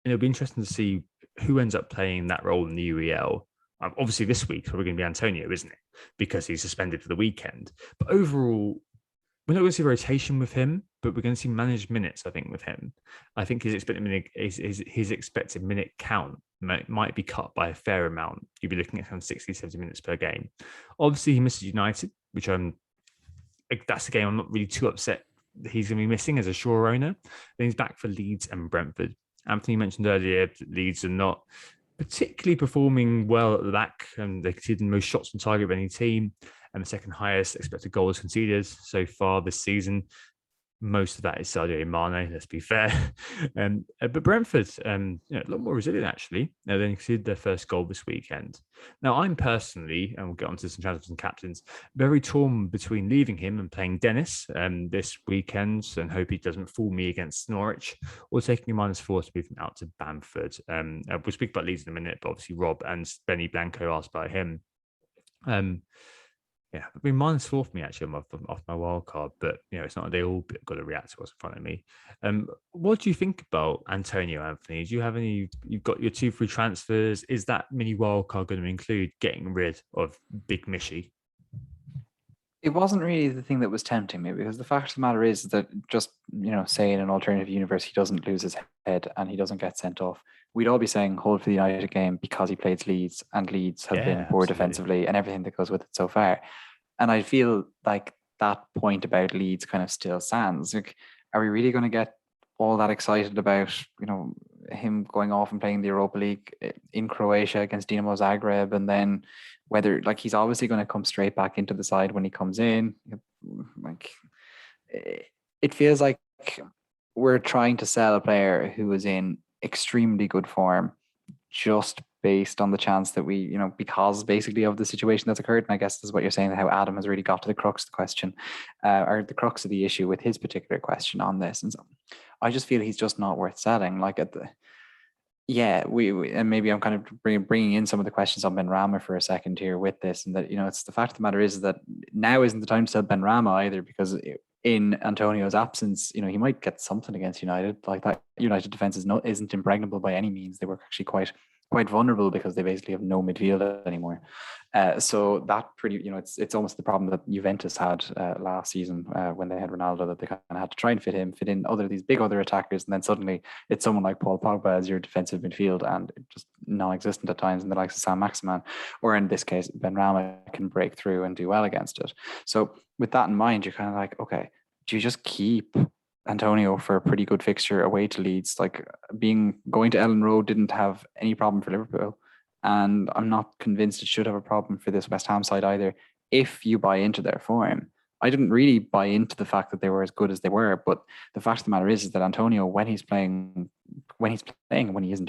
And it'll be interesting to see who ends up playing that role in the UEL. Obviously, this week, probably going to be Antonio, isn't it? Because he's suspended for the weekend. But overall, we're not going to see rotation with him, but we're going to see managed minutes, I think, with him. I think his expected minute count might be cut by a fair amount. You'd be looking at kind of 60, 70 minutes per game. Obviously, he misses United, which that's a game I'm not really too upset he's going to be missing as a Shaw owner. Then he's back for Leeds and Brentford. Anthony mentioned earlier that Leeds are not particularly performing well at the back, and they conceded the most shots on target of any team and the second highest expected goals conceded so far this season. Most of that is Sadio Mane, let's be fair. But Brentford, a lot more resilient, actually. They conceded their first goal this weekend. Now, I'm personally, and we'll get onto some transfers and captains, very torn between leaving him and playing Dennis this weekend and hope he doesn't fool me against Norwich, or taking a -4 to move him out to Bamford. We'll speak about Leeds in a minute, but obviously Rob and Benny Blanco asked about him. Yeah, it'd be -4 for me actually off my wild card, but it's not they all got to react to what's in front of me. What do you think about Antonio, Anthony? Do you have any? You've got your 2 free transfers. Is that mini wild card going to include getting rid of Big Mishy? It wasn't really the thing that was tempting me, because the fact of the matter is that just, say in an alternative universe, he doesn't lose his head and he doesn't get sent off. We'd all be saying hold for the United game because he plays Leeds, and Leeds have been poor defensively and everything that goes with it so far. And I feel like that point about Leeds kind of still stands. Like, are we really going to get all that excited about, him going off and playing the Europa League in Croatia against Dinamo Zagreb, and then whether, like, he's obviously going to come straight back into the side when he comes in. Like, it feels like we're trying to sell a player who is in extremely good form just based on the chance that we, because basically of the situation that's occurred. And I guess this is what you're saying, how Adam has really got to the crux of the question, or the crux of the issue with his particular question on this. And so I just feel he's just not worth selling. Like we and maybe I'm kind of bringing in some of the questions on Benrahma for a second here with this, and that, it's the fact of the matter is that now isn't the time to sell Benrahma either, because in Antonio's absence, he might get something against United. Like, that United defense isn't impregnable by any means. They were actually quite vulnerable because they basically have no midfield anymore. So that it's almost the problem that Juventus had last season when they had Ronaldo, that they kind of had to try and fit in these big other attackers, and then suddenly it's someone like Paul Pogba as your defensive midfield, and just non-existent at times, and the likes of Sam Maximan, or in this case Benrahma, can break through and do well against it. So with that in mind, you're kind of like, okay, do you just keep Antonio for a pretty good fixture away to Leeds? Like, going to Ellen Road didn't have any problem for Liverpool, and I'm not convinced it should have a problem for this West Ham side either, if you buy into their form. I didn't really buy into the fact that they were as good as they were, but the fact of the matter is that Antonio, when he isn't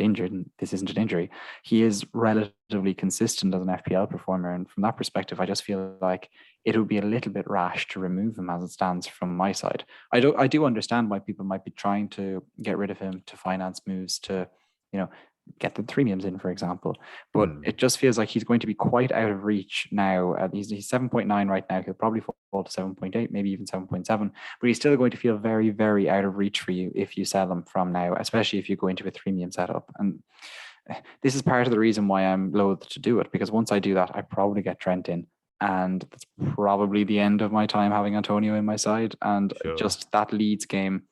injured, and this isn't an injury, he is relatively consistent as an FPL performer. And from that perspective, I just feel like it would be a little bit rash to remove him as it stands from my side. I do understand why people might be trying to get rid of him to finance moves to, get the threemiums in, for example. But it just feels like he's going to be quite out of reach now. He's 7.9 right now. He'll probably fall to 7.8, maybe even 7.7. But he's still going to feel very, very out of reach for you if you sell him from now, especially if you go into a threemium setup. And this is part of the reason why I'm loath to do it, because once I do that, I probably get Trent in, and that's probably the end of my time having Antonio in my side. And just that Leeds game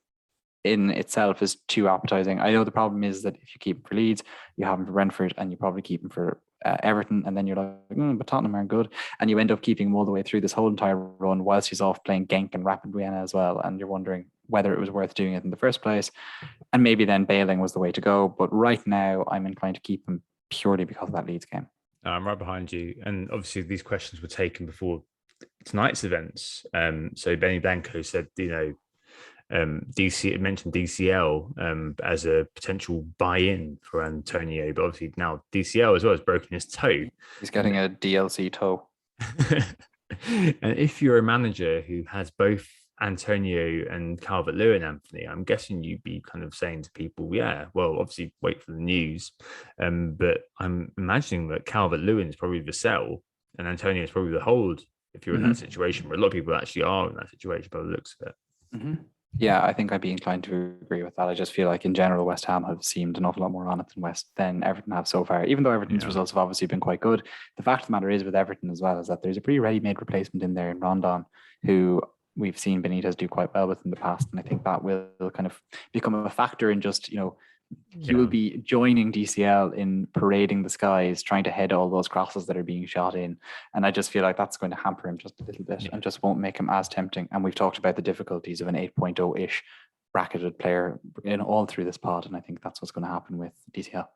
in itself is too appetizing. I know the problem is that if you keep him for Leeds, you have him for Brentford, and you probably keep him for Everton, and then you're like, but Tottenham are good, and you end up keeping him all the way through this whole entire run whilst he's off playing Genk and Rapid Vienna as well, and you're wondering, whether it was worth doing it in the first place. And maybe then bailing was the way to go. But right now, I'm inclined to keep him purely because of that Leeds game. I'm right behind you. And obviously, these questions were taken before tonight's events. So Benny Blanco said, DC mentioned DCL as a potential buy-in for Antonio, but obviously now DCL as well has broken his toe. He's getting a DLC toe. And if you're a manager who has both Antonio and Calvert-Lewin, Anthony, I'm guessing you'd be kind of saying to people, yeah, well, obviously wait for the news. But I'm imagining that Calvert-Lewin is probably the sell and Antonio is probably the hold if you're in that situation, where a lot of people actually are in that situation by the looks of it. Yeah, I think I'd be inclined to agree with that. I just feel like in general, West Ham have seemed an awful lot more on it than Everton have so far, even though Everton's results have obviously been quite good. The fact of the matter is with Everton as well is that there's a pretty ready-made replacement in there in Rondon, who we've seen Benitez do quite well with in the past. And I think that will kind of become a factor in just, he will be joining DCL in parading the skies, trying to head all those crosses that are being shot in. And I just feel like that's going to hamper him just a little bit and just won't make him as tempting. And we've talked about the difficulties of an 8.0-ish bracketed player in all through this pod. And I think that's what's going to happen with DCL.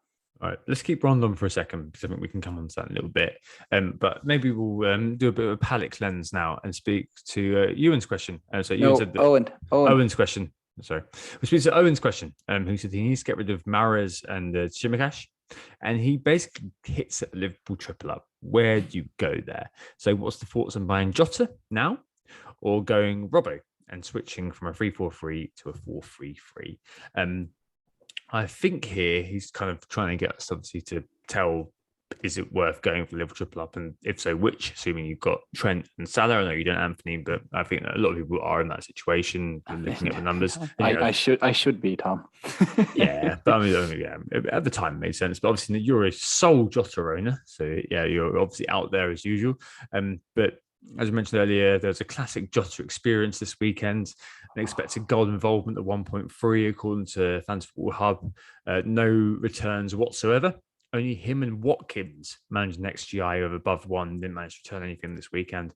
All right, let's keep Rondon for a second because I think we can come on to that in a little bit. But maybe we'll do a bit of a palate cleanse now and speak to Ewan's question. Ewan said that Owen's question. Sorry, we speak to Owen's question. Who said he needs to get rid of Mahrez and Tsimikas, and he basically hits at the Liverpool triple up. Where do you go there? So, what's the thoughts on buying Jota now, or going Robbo and switching from a 3-4-3 to a 4-3-3? I think here he's kind of trying to get us obviously to tell, is it worth going for Liverpool triple up? And if so, which, assuming you've got Trent and Salah. I know you don't, Anthony, but I think that a lot of people are in that situation looking at the numbers. I should be, Tom. Yeah, but I mean, at the time it made sense. But obviously you're a sole Jota owner. So yeah, you're obviously out there as usual. But as I mentioned earlier, there's a classic Jota experience this weekend. An expected goal involvement of 1.3 according to Fantasy Football Hub. No returns whatsoever. Only him and Watkins managed an XGI of above 1. Didn't manage to return anything this weekend.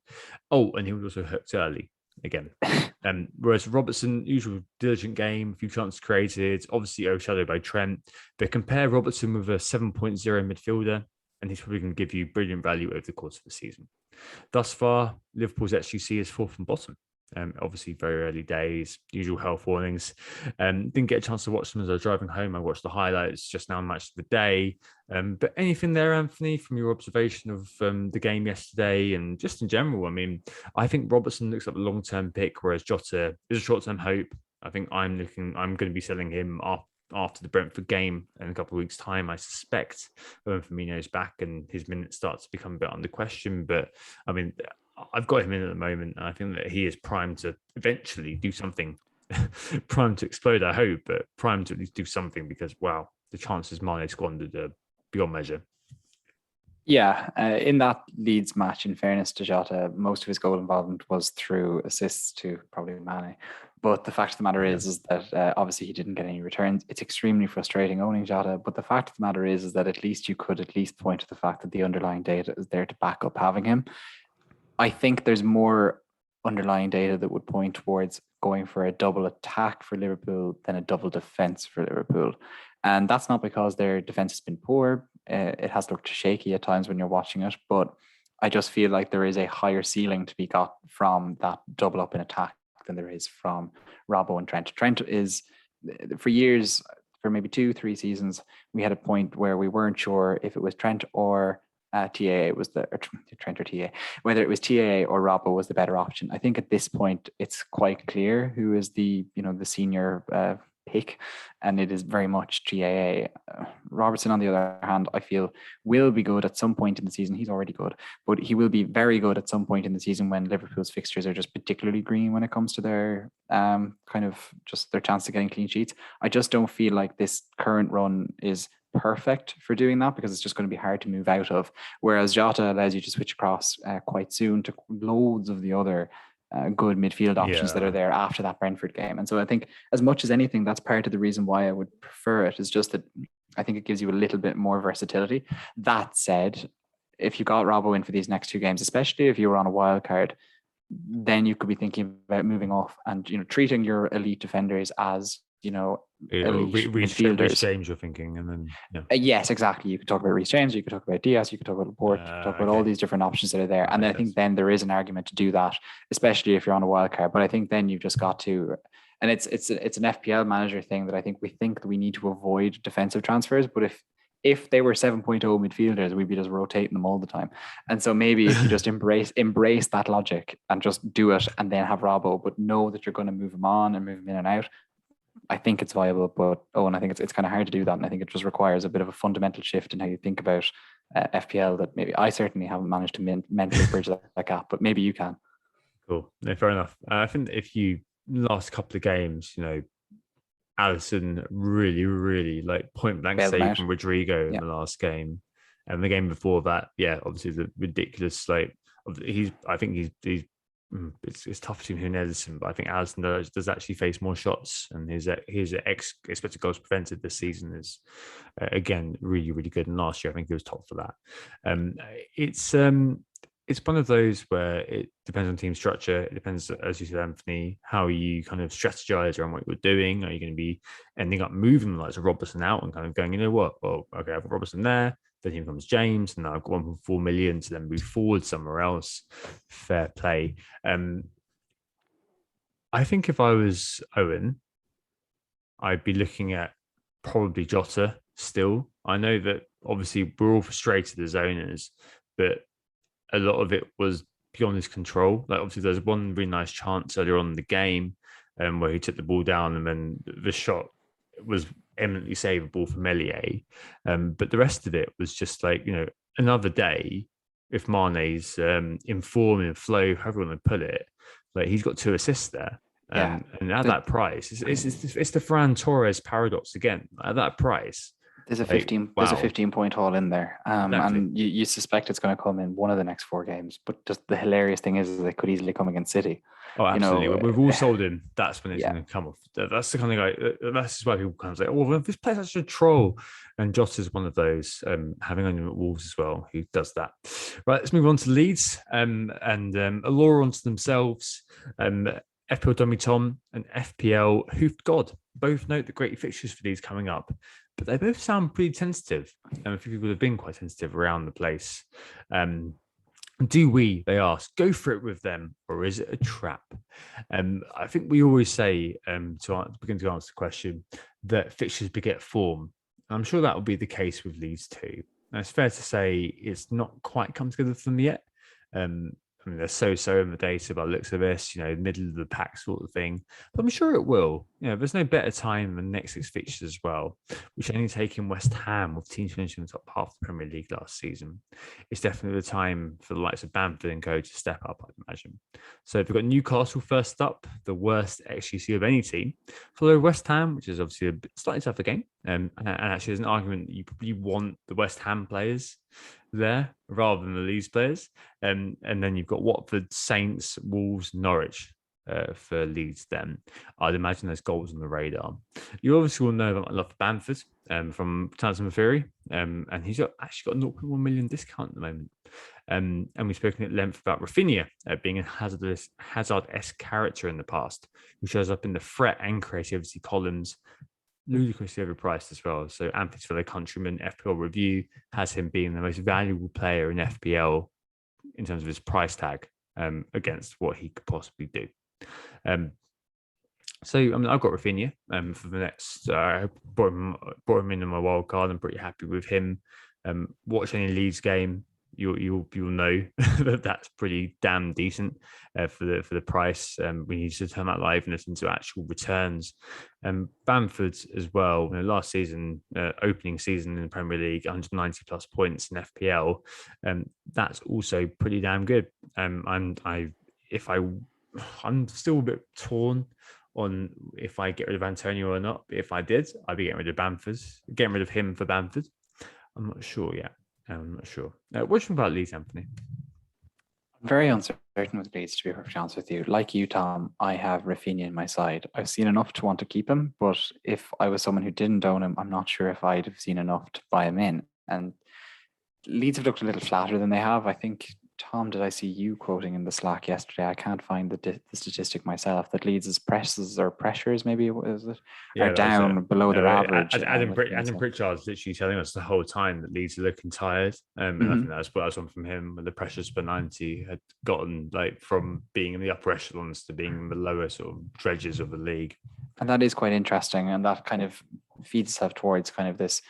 Oh, and he was also hooked early again. Whereas Robertson, usual diligent game, a few chances created, obviously overshadowed by Trent. But compare Robertson with a 7.0 midfielder, and he's probably going to give you brilliant value over the course of the season. Thus far, Liverpool's XGC is fourth from bottom. Obviously, very early days, usual health warnings. Didn't get a chance to watch them as I was driving home. I watched the highlights just now, match of the day. But anything there, Anthony, from your observation of the game yesterday and just in general? I mean, I think Robertson looks like a long-term pick, whereas Jota is a short-term hope. I think I'm going to be selling him after the Brentford game in a couple of weeks' time. I suspect when Firmino's back and his minutes start to become a bit under question. But I mean, I've got him in at the moment, and I think that he is primed to eventually do something. Primed to explode, I hope, but primed to at least do something because, wow, the chances Mane squandered are beyond measure. Yeah, in that Leeds match, in fairness to Jota, most of his goal involvement was through assists to probably Mane. But the fact of the matter is that obviously he didn't get any returns. It's extremely frustrating owning Jota. But the fact of the matter is that at least you could at least point to the fact that the underlying data is there to back up having him. I think there's more underlying data that would point towards going for a double attack for Liverpool than a double defense for Liverpool. And that's not because their defense has been poor. It has looked shaky at times when you're watching it, but I just feel like there is a higher ceiling to be got from that double up in attack than there is from Robbo and Trent. Trent is, for years, for maybe 2-3 seasons, we had a point where we weren't sure if it was Trent or TAA was Trent or TAA, whether it was TAA or Robbo was the better option. I think at this point it's quite clear who is the senior pick, and it is very much TAA. Robertson, on the other hand, I feel will be good at some point in the season. He's already good, but he will be very good at some point in the season when Liverpool's fixtures are just particularly green when it comes to their kind of just their chance of getting clean sheets. I just don't feel like this current run is perfect for doing that because it's just going to be hard to move out of. Whereas Jota allows you to switch across quite soon to loads of the other good midfield options that are there after that Brentford game. And so I think as much as anything, that's part of the reason why I would prefer it, is just that I think it gives you a little bit more versatility. That said, if you got Robbo in for these next 2 games, especially if you were on a wild card, then you could be thinking about moving off and treating your elite defenders as elite Reece midfielders. James, you're thinking, and then yes, exactly. You could talk about Reece James, you could talk about Diaz, you could talk about Laporte, you could talk about all these different options that are there. And I think then there is an argument to do that, especially if you're on a wild card. But I think then you've just got to, and it's an FPL manager thing that I think that we need to avoid defensive transfers. But if they were 7.0 midfielders, we'd be just rotating them all the time. And so maybe if you just embrace that logic and just do it and then have Robbo, but know that you're going to move him on and move him in and out, I think it's viable. But and I think it's kind of hard to do that. And I think it just requires a bit of a fundamental shift in how you think about FPL that maybe I certainly haven't managed to mentally bridge that gap, but maybe you can. Cool. No, fair enough. I think if you last couple of games, Allison really, really like point blank save from Rodrigo in the last game, and the game before that, obviously the ridiculous I think he's it's tough between him and Edison, but I think Allison does actually face more shots, and his expected goals prevented this season is again really, really good. And last year I think he was top for that. It's one of those where it depends on team structure. It depends, as you said, Anthony, how you kind of strategize around what you're doing. Are you going to be ending up moving like Robertson out and kind of going, you know what? Well, okay, I've got Robertson there. Then here comes James, and now I've got 1.4 million to then move forward somewhere else. Fair play. I think if I was Owen, I'd be looking at probably Jota still. I know that obviously we're all frustrated as owners, but a lot of it was beyond his control. Like obviously there's one really nice chance earlier on in the game where he took the ball down and then the shot was eminently savable for Meslier. But the rest of it was just like, another day, if Mane's in form, in flow, however you want to put it, like he's got 2 assists there. And at that price, it's the Ferran Torres paradox again. At that price, there's a 15-point haul in there, and you suspect it's going to come in one of the next 4 games. But just the hilarious thing is it could easily come against City. Oh, absolutely. We've all sold him. That's when it's going to come off. That's the kind of guy. That's why people kind of say, "Oh, well, this player's such a troll." And Joss is one of those. Having on him at Wolves as well, who does that. Right, let's move on to Leeds and allure onto themselves. FPL Dummy Tom and FPL Hoofed God both note the great fixtures for these coming up, but they both sound pretty tentative. A few people have been quite tentative around the place. Do we, they ask, go for it with them, or is it a trap? I think we always say, to begin to answer the question, that fixtures beget form. And I'm sure that will be the case with Leeds too. Now, it's fair to say it's not quite come together for them yet. I mean, they're so in the data by the looks of this, middle of the pack sort of thing. But I'm sure it will. There's no better time than next 6 fixtures as well, which only taking West Ham with teams finishing in the top half of the Premier League last season. It's definitely the time for the likes of Bamford and co to step up, I'd imagine. So if we've got Newcastle first up, the worst XGC of any team, follow West Ham, which is obviously a slightly tougher game. And actually, there's an argument that you probably want the West Ham players there rather than the Leeds players. And then you've got Watford, Saints, Wolves, Norwich for Leeds then. I'd imagine there's goals on the radar. You obviously will know that I love Bamford from Tanzania Fury, and he's actually got a 0.1 million discount at the moment. And we've spoken at length about Rafinha being a Hazard-esque character in the past, who shows up in the threat and creativity columns, ludicrously overpriced as well. So Anthony's fellow countryman, FPL Review, has him being the most valuable player in FPL in terms of his price tag against what he could possibly do. So I've got Rafinha for the next. Brought him in my wild card. I'm pretty happy with him. Watch any Leeds game, you'll know that that's pretty damn decent for the price. We need to turn that liveness into actual returns. Bamford as well. Last season, opening season in the Premier League, 190 plus points in FPL. That's also pretty damn good. I'm still a bit torn on if I get rid of Antonio or not. But if I did, I'd be getting rid of Bamford. Getting rid of him for Bamford. I'm not sure yet. I'm not sure. What do you think about Leeds, Anthony? I'm very uncertain with Leeds, to be perfectly honest with you. Like you, Tom, I have Rafinha in my side. I've seen enough to want to keep him, but if I was someone who didn't own him, I'm not sure if I'd have seen enough to buy him in. And Leeds have looked a little flatter than they have. I think Tom, did I see you quoting in the Slack yesterday? I can't find the statistic myself. That Leeds' pressures, maybe was it, are Yeah, that was it. down below their average. Adam Pritchard's literally telling us the whole time that Leeds are looking tired. And I think that's what I was on from him when the pressures per 90 had gotten like from being in the upper echelons to being in the lower sort of dredges of the league. And that is quite interesting. And that kind of feeds itself towards kind of this,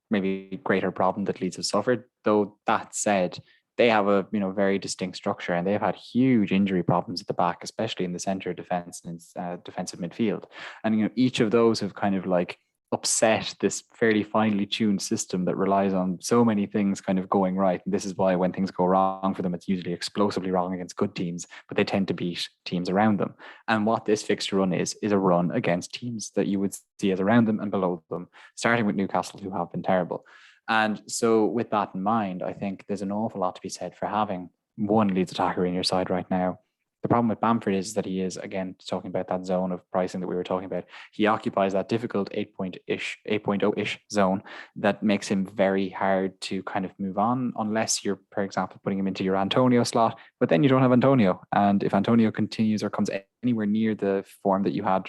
maybe greater problem that Leeds have suffered. Though that said, they have a very distinct structure, and they've had huge injury problems at the back, especially in the center of defense and defensive midfield. And each of those have kind of like upset this fairly finely tuned system that relies on so many things kind of going right. And this is why when things go wrong for them, it's usually explosively wrong against good teams, but they tend to beat teams around them. And what this fixture run is a run against teams that you would see as around them and below them, starting with Newcastle, who have been terrible. And so with that in mind, I think there's an awful lot to be said for having one Leeds attacker in your side right now. The problem with Bamford is that he is, again, talking about that zone of pricing that we were talking about. He occupies that difficult 8.0-ish zone that makes him very hard to kind of move on unless you're, for example, putting him into your Antonio slot, but then you don't have Antonio. And if Antonio continues or comes anywhere near the form that you had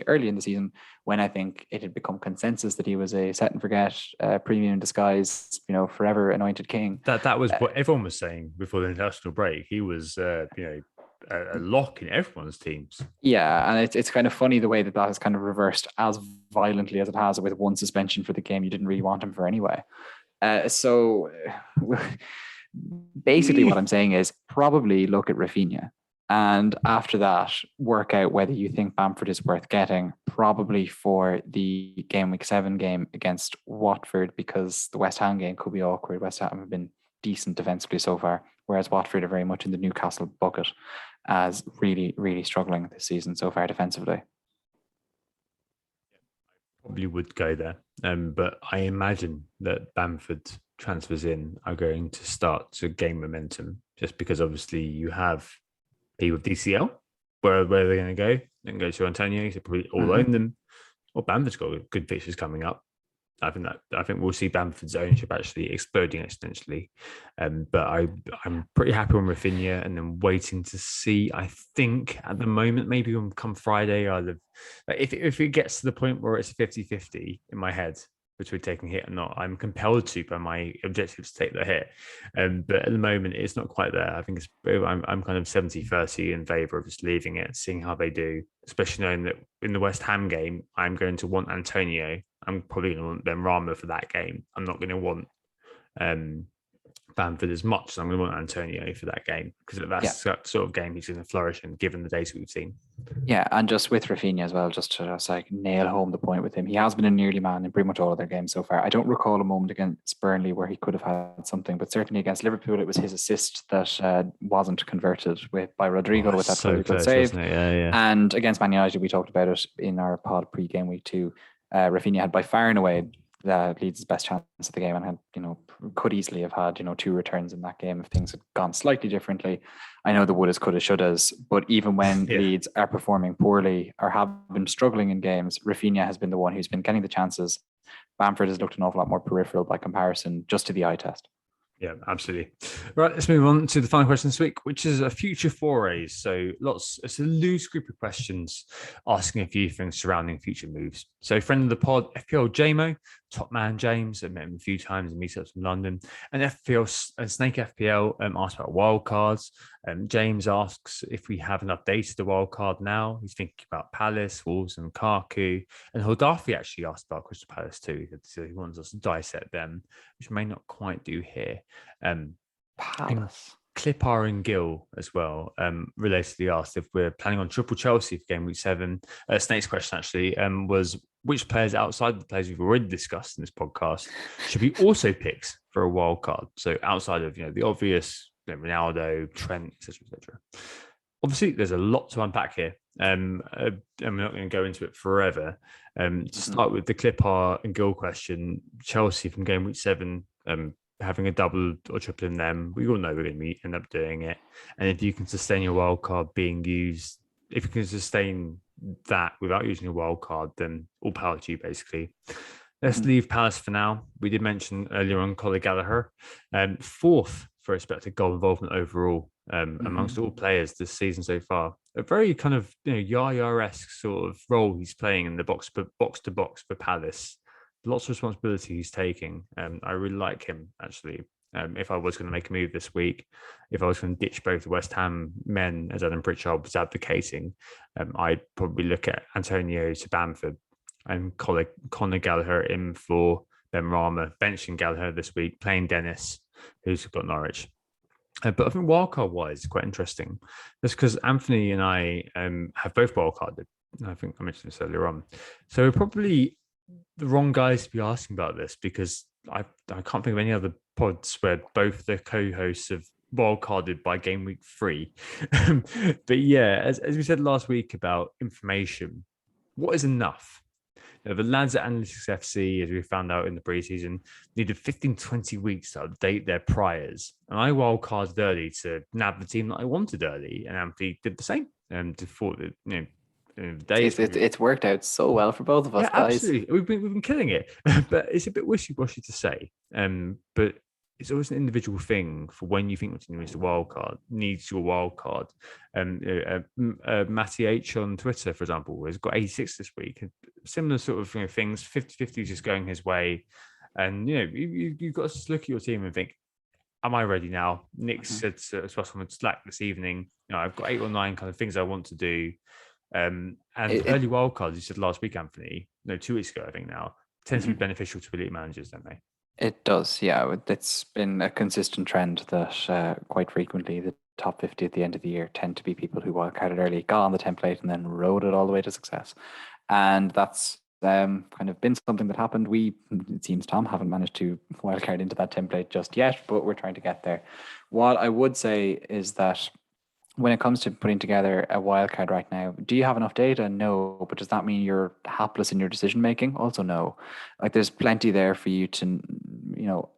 early in the season, when I think it had become consensus that he was a set and forget premium disguise, forever anointed king. That was what everyone was saying before the international break. He was, a lock in everyone's teams. Yeah, and it's kind of funny the way that has kind of reversed as violently as it has with one suspension for the game you didn't really want him for anyway. So basically what I'm saying is probably look at Rafinha. And after that, work out whether you think Bamford is worth getting, probably for the Gameweek 7 game against Watford, because the West Ham game could be awkward. West Ham have been decent defensively so far, whereas Watford are very much in the Newcastle bucket as really, really struggling this season so far defensively. Probably would go there. But I imagine that Bamford transfers in are going to start to gain momentum, just because obviously you have people with DCL. Where are they going to go? They can go to Antonio, so probably all own them. Or Bamford's got good fixtures coming up. I think we'll see Bamford's ownership actually exploding exponentially. But I'm pretty happy on Rafinha, and then waiting to see. I think at the moment, maybe on come Friday, if it gets to the point where it's 50-50 in my head between taking a hit or not, I'm compelled to by my objectives to take the hit. But at the moment, it's not quite there. I think I'm kind of 70-30 in favour of just leaving it, seeing how they do, especially knowing that in the West Ham game, I'm going to want Antonio. I'm probably going to want Benrahma for that game. I'm not going to want Bamford as much as I'm going to want Antonio for that game, because that's that sort of game he's going to flourish in, given the data we've seen. Yeah, and just with Rafinha as well, just to nail home the point with him, he has been a nearly man in pretty much all of their games so far. I don't recall a moment against Burnley where he could have had something, but certainly against Liverpool, it was his assist that wasn't converted by Rodrigo with that so close, save. Yeah. And against Man United, we talked about it in our pod pre-game week 2. Rafinha had by far and away Leeds' best chance of the game, and had could easily have had 2 returns in that game if things had gone slightly differently. I know the wouldas, couldas, shouldas, but even when Leeds are performing poorly or have been struggling in games, Rafinha has been the one who's been getting the chances. Bamford has looked an awful lot more peripheral by comparison, just to the eye test. Yeah, absolutely. Right, let's move on to the final question this week, which is a future forays. So it's a loose group of questions asking a few things surrounding future moves. So friend of the pod, FPL JMO, top man James, I met him a few times in meetups in London, and Snake FPL asked about wildcards. James asks if we have enough data to wildcard now. He's thinking about Palace, Wolves and Kaku. And Hodafi actually asked about Crystal Palace too. So he wants us to dissect them, which may not quite do here. Palace. Clipar and Gill as well relatedly asked if we're planning on triple Chelsea for game week 7. Snake's question actually was which players outside the players we've already discussed in this podcast should be also picked for a wild card. So outside of the obvious Ronaldo, Trent, etc. Obviously, there's a lot to unpack here, and we're not going to go into it forever. To start with the Clipar and Gill question, Chelsea from game week 7. Having a double or triple in them, we all know we're going to end up doing it. And if you can sustain your wild card being used, if you can sustain that without using a wild card, then all power to you, basically. Let's leave Palace for now. We did mention earlier on Colin Gallagher. 4th for expected goal involvement overall amongst all players this season so far. A very kind of Yaya-esque sort of role he's playing in the box to box for Palace. Lots of responsibility he's taking. I really like him actually. If I was going to make a move this week, if I was going to ditch both the West Ham men, as Adam Pritchard was advocating, I'd probably look at Antonio to Bamford and Conor Gallagher in for Ben Rama, benching Gallagher this week, playing Dennis, who's got Norwich. But I think wildcard wise, quite interesting. That's because Anthony and I have both wildcarded. I think I mentioned this earlier on. So we're probably the wrong guys to be asking about this because I can't think of any other pods where both the co-hosts have wildcarded by game week 3. But yeah, as we said last week about information, what is enough? The lads at Analytics FC, as we found out in the preseason, needed 15, 20 weeks to update their priors. And I wildcarded early to nab the team that I wanted early. And Anthony did the same. And thought that, it's worked out so well for both of us, guys. Absolutely. We've been killing it. But it's a bit wishy-washy to say. But it's always an individual thing for when you think your team needs a wild card, needs your wild card. Matty H on Twitter, for example, has got 86 this week. Similar sort of things, 50-50 just going his way. And you've got to just look at your team and think, am I ready now? Nick said to us on Slack this evening, I've got 8 or 9 kind of things I want to do. And early wild cards, you said last week, Anthony, 2 weeks ago, I think now, tends to be beneficial to elite managers, don't they? It does, yeah. It's been a consistent trend that quite frequently the top 50 at the end of the year tend to be people who wildcarded early, got on the template, and then rode it all the way to success. And that's kind of been something that happened. It seems, Tom, haven't managed to wildcard into that template just yet, but we're trying to get there. What I would say is that when it comes to putting together a wildcard right now, do you have enough data? No. But does that mean you're hapless in your decision making? Also, no. Like there's plenty there for you to,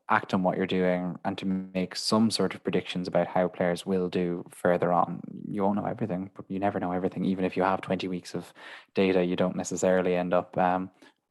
act on what you're doing and to make some sort of predictions about how players will do further on. You won't know everything, but you never know everything. Even if you have 20 weeks of data, you don't necessarily end up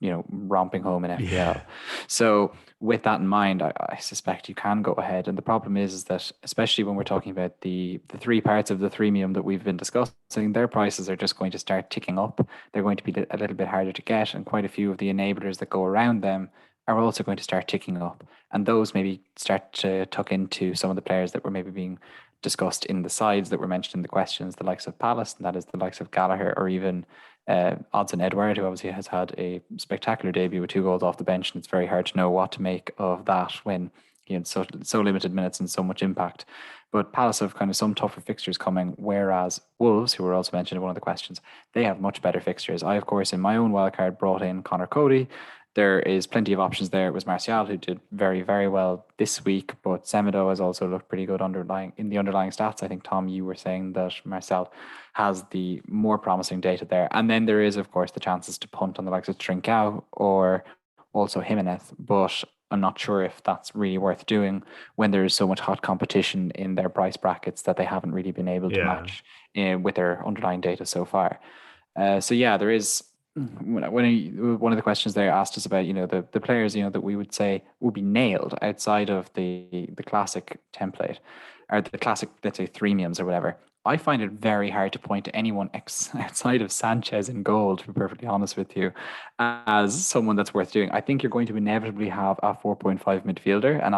romping home in FPL. Yeah. So with that in mind, I suspect you can go ahead. And the problem is that, especially when we're talking about the 3 parts of the threemium that we've been discussing, their prices are just going to start ticking up. They're going to be a little bit harder to get, and quite a few of the enablers that go around them are also going to start ticking up. And those maybe start to tuck into some of the players that were maybe being discussed in the sides that were mentioned in the questions, the likes of Palace, and that is the likes of Gallagher, or even Odson Edward, who obviously has had a spectacular debut with 2 goals off the bench, and it's very hard to know what to make of that when he had so limited minutes and so much impact. But Palace have kind of some tougher fixtures coming, whereas Wolves, who were also mentioned in one of the questions, they have much better fixtures. I, of course, in my own wildcard brought in Connor Cody. There is plenty of options there. It was Martial who did very, very well this week, but Semedo has also looked pretty good in the underlying stats. I think, Tom, you were saying that Martial has the more promising data there. And then there is, of course, the chances to punt on the likes of Trincao or also Jimenez, but I'm not sure if that's really worth doing when there is so much hot competition in their price brackets that they haven't really been able to match with their underlying data so far. So yeah, there is. One of the questions there asked us about the players that we would say would be nailed outside of the classic template or the classic, let's say, threemiums or whatever. I find it very hard to point to anyone outside of Sanchez in goal, to be perfectly honest with you, as someone that's worth doing. I think you're going to inevitably have a 4.5 midfielder, and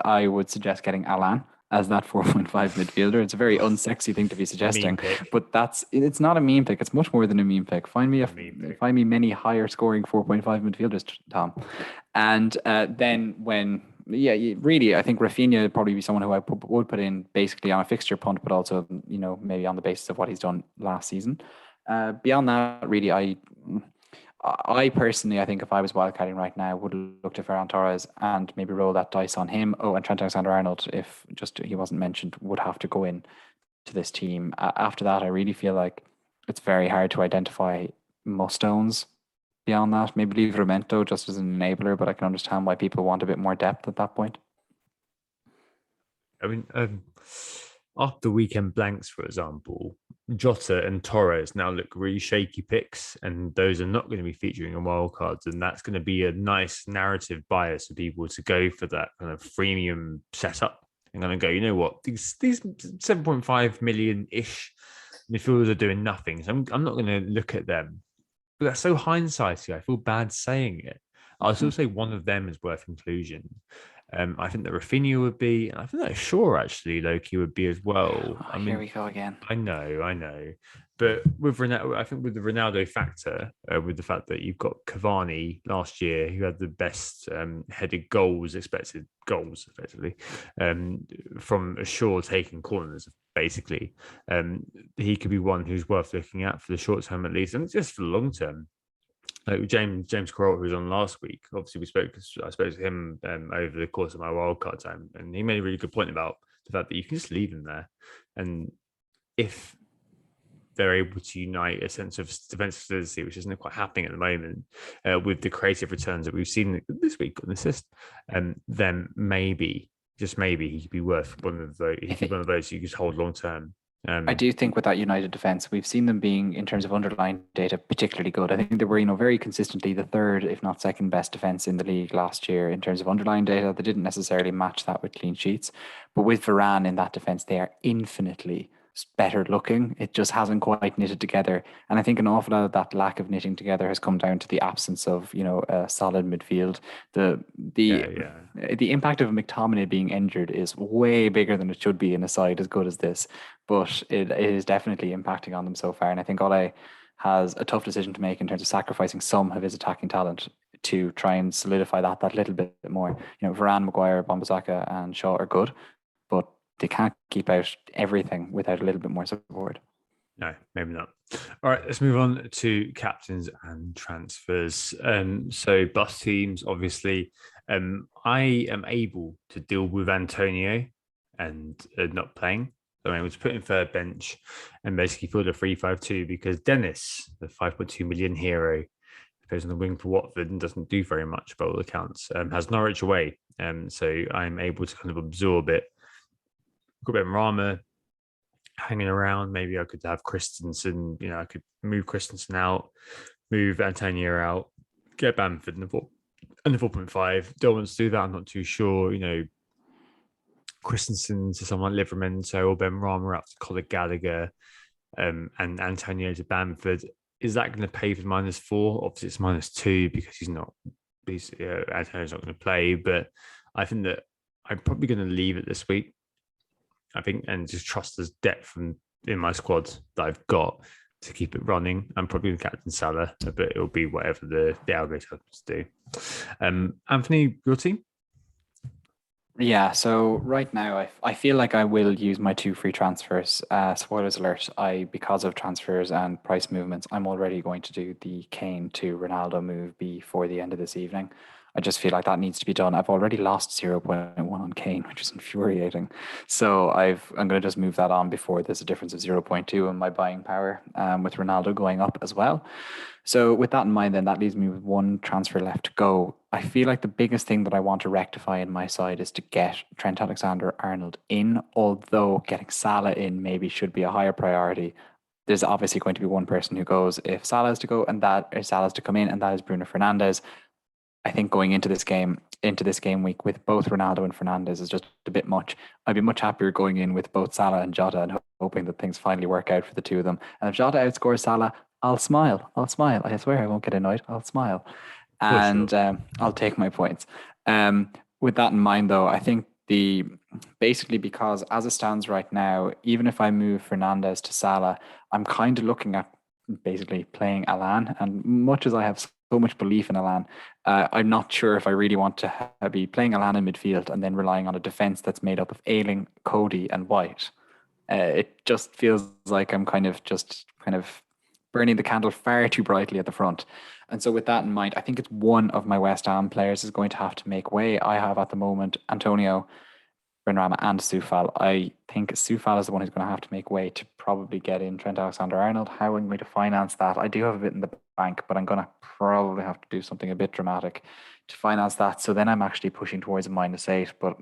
I would suggest getting Alan as that 4.5 midfielder. It's a very unsexy thing to be suggesting, but it's not a meme pick. It's much more than a meme pick. Find me many higher scoring 4.5 midfielders, Tom. And then really, I think Rafinha would probably be someone who I would put in basically on a fixture punt, but also, maybe on the basis of what he's done last season. Beyond that, really, I personally, I think if I was wildcarding right now, would look to Ferran Torres and maybe roll that dice on him. Oh, and Trent Alexander-Arnold, if just he wasn't mentioned, would have to go in to this team. After that, I really feel like it's very hard to identify must-owns beyond that. Maybe leave Romento just as an enabler, but I can understand why people want a bit more depth at that point. I mean, after weekend blanks, for example, Jota and Torres now look really shaky picks, and those are not going to be featuring in wildcards, and that's going to be a nice narrative bias for people to go for that kind of freemium setup. and going to go, you know what, these 7.5 million ish midfielders are doing nothing. So I'm not going to look at them. But that's so hindsighty. I feel bad saying it. I'll still say one of them is worth inclusion. I think that Rafinha would be, and I think that Shaw actually, Loki would be as well. Oh, here we go again. I know. But with Ronaldo, I think with the Ronaldo factor, with the fact that you've got Cavani last year, who had the best headed goals, expected goals, effectively, from a Shaw taking corners, basically. He could be one who's worth looking at for the short term at least, and just for the long term. Like James Corral, who was on last week, obviously I spoke to him over the course of my wildcard time, and he made a really good point about the fact that you can just leave him there, and if they're able to unite a sense of defensive solidity, which isn't quite happening at the moment, with the creative returns that we've seen this week on assist, then maybe, just maybe, he could be worth one of those. He could be one of those you just hold long term. I do think with that United defense, we've seen them being, in terms of underlying data, particularly good. I think they were, very consistently the third, if not second best defense in the league last year in terms of underlying data. They didn't necessarily match that with clean sheets, but with Varane in that defense, they are infinitely better looking. It just hasn't quite knitted together, and I think an awful lot of that lack of knitting together has come down to the absence of a solid midfield. The impact of McTominay being injured is way bigger than it should be in a side as good as this, but it is definitely impacting on them so far. And I think Ole has a tough decision to make in terms of sacrificing some of his attacking talent to try and solidify that little bit more. Varane, Maguire, Wan-Bissaka, and Shaw are good, but they can't keep out everything without a little bit more support. No, maybe not. All right, let's move on to captains and transfers. So bus teams, obviously. I am able to deal with Antonio and not playing. So I was put in third bench and basically filled a 3-5-2 because Dennis, the 5.2 million hero, plays on the wing for Watford and doesn't do very much by all accounts, has Norwich away. So I'm able to kind of absorb it. Got Rama hanging around. Maybe I could have Christensen. I could move Christensen out, move Antonio out, get Bamford and the 4.5. Don't want to do that. I'm not too sure. Christensen to someone like Livramento or Ben Rama up to Conor Gallagher, and Antonio to Bamford. Is that going to pay for -4? Obviously, it's -2 because Antonio's not going to play. But I think that I'm probably going to leave it this week. I think, and just trust there's depth in my squad that I've got to keep it running. I'm probably the captain Salah, but it'll be whatever the algorithm has to do. Anthony, your team? Yeah, so right now I feel like I will use my 2 free transfers. Spoilers alert, because of transfers and price movements, I'm already going to do the Kane to Ronaldo move before the end of this evening. I just feel like that needs to be done. I've already lost 0.1 on Kane, which is infuriating. So I'm going to just move that on before there's a difference of 0.2 in my buying power, with Ronaldo going up as well. So with that in mind, then that leaves me with 1 transfer left to go. I feel like the biggest thing that I want to rectify in my side is to get Trent Alexander-Arnold in, although getting Salah in maybe should be a higher priority. There's obviously going to be one person who goes if Salah is to go, and that is Salah's to come in, and that is Bruno Fernandes. I think going into this game week with both Ronaldo and Fernandes is just a bit much. I'd be much happier going in with both Salah and Jota and hoping that things finally work out for the two of them. And if Jota outscores Salah, I'll smile. I swear I won't get annoyed. I'll smile. And I'll take my points. With that in mind, though, I think basically because as it stands right now, even if I move Fernandes to Salah, I'm kind of looking at basically playing Alan. And much as I have so much belief in Alan, I'm not sure if I really want to be playing Alan in midfield and then relying on a defense that's made up of Ayling, Cody, and White. It just feels like I'm kind of burning the candle far too brightly at the front. And so with that in mind, I think it's one of my West Ham players is going to have to make way. I have at the moment Antonio, Benrahma, and Soufal. I think Soufal is the one who's going to have to make way to probably get in Trent Alexander-Arnold. How am I going to finance that? I do have a bit in the bank, but I'm going to probably have to do something a bit dramatic to finance that. So then I'm actually pushing towards a -8, but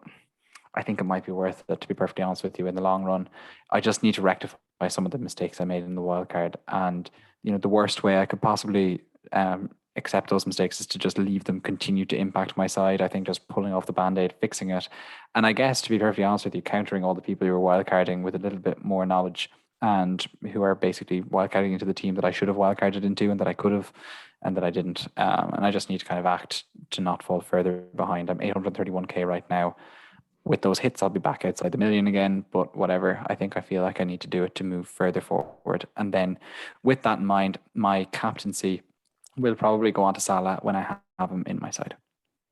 I think it might be worth it, to be perfectly honest with you, in the long run. I just need to rectify some of the mistakes I made in the wild card. And, the worst way I could possibly accept those mistakes is to just leave them continue to impact my side. I think just pulling off the band-aid, fixing it. And I guess, to be perfectly honest with you, countering all the people who are wildcarding with a little bit more knowledge and who are basically wildcarding into the team that I should have wildcarded into and that I could have and that I didn't. And I just need to kind of act to not fall further behind. I'm 831k right now. With those hits, I'll be back outside the million again, but whatever. I feel like I need to do it to move further forward. And then with that in mind, my captaincy will probably go on to Salah when I have him in my side.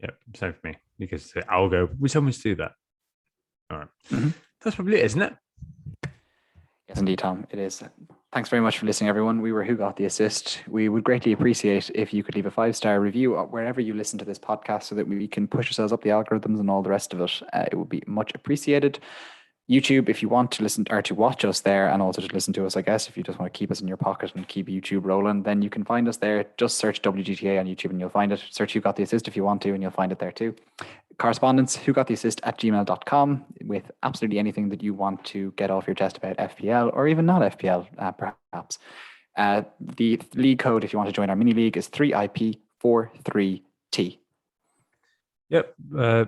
Yep, same for me, because I'll go, we someone to do that. All right. Mm-hmm. That's probably it, isn't it? Yes, indeed, Tom. It is. Thanks very much for listening, everyone. We were Who Got the Assist. We would greatly appreciate if you could leave a 5-star review wherever you listen to this podcast so that we can push ourselves up the algorithms and all the rest of it. It would be much appreciated. YouTube, if you want to listen or to watch us there and also to listen to us, I guess, if you just want to keep us in your pocket and keep YouTube rolling, then you can find us there. Just search WGTA on YouTube and you'll find it. Search Who Got the Assist if you want to, and you'll find it there too. Correspondence, whogottheassist@gmail.com with absolutely anything that you want to get off your chest about FPL or even not FPL, perhaps. The league code, if you want to join our mini league, is 3IP43T. Yep,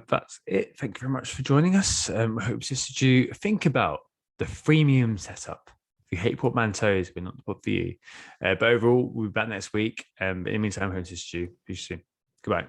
that's it. Thank you very much for joining us. I hope this assisted you think about the freemium setup. If you hate portmanteaus, we're not the pod for you. But overall, we'll be back next week. But in the meantime, I hope to assist you. See you soon. Goodbye.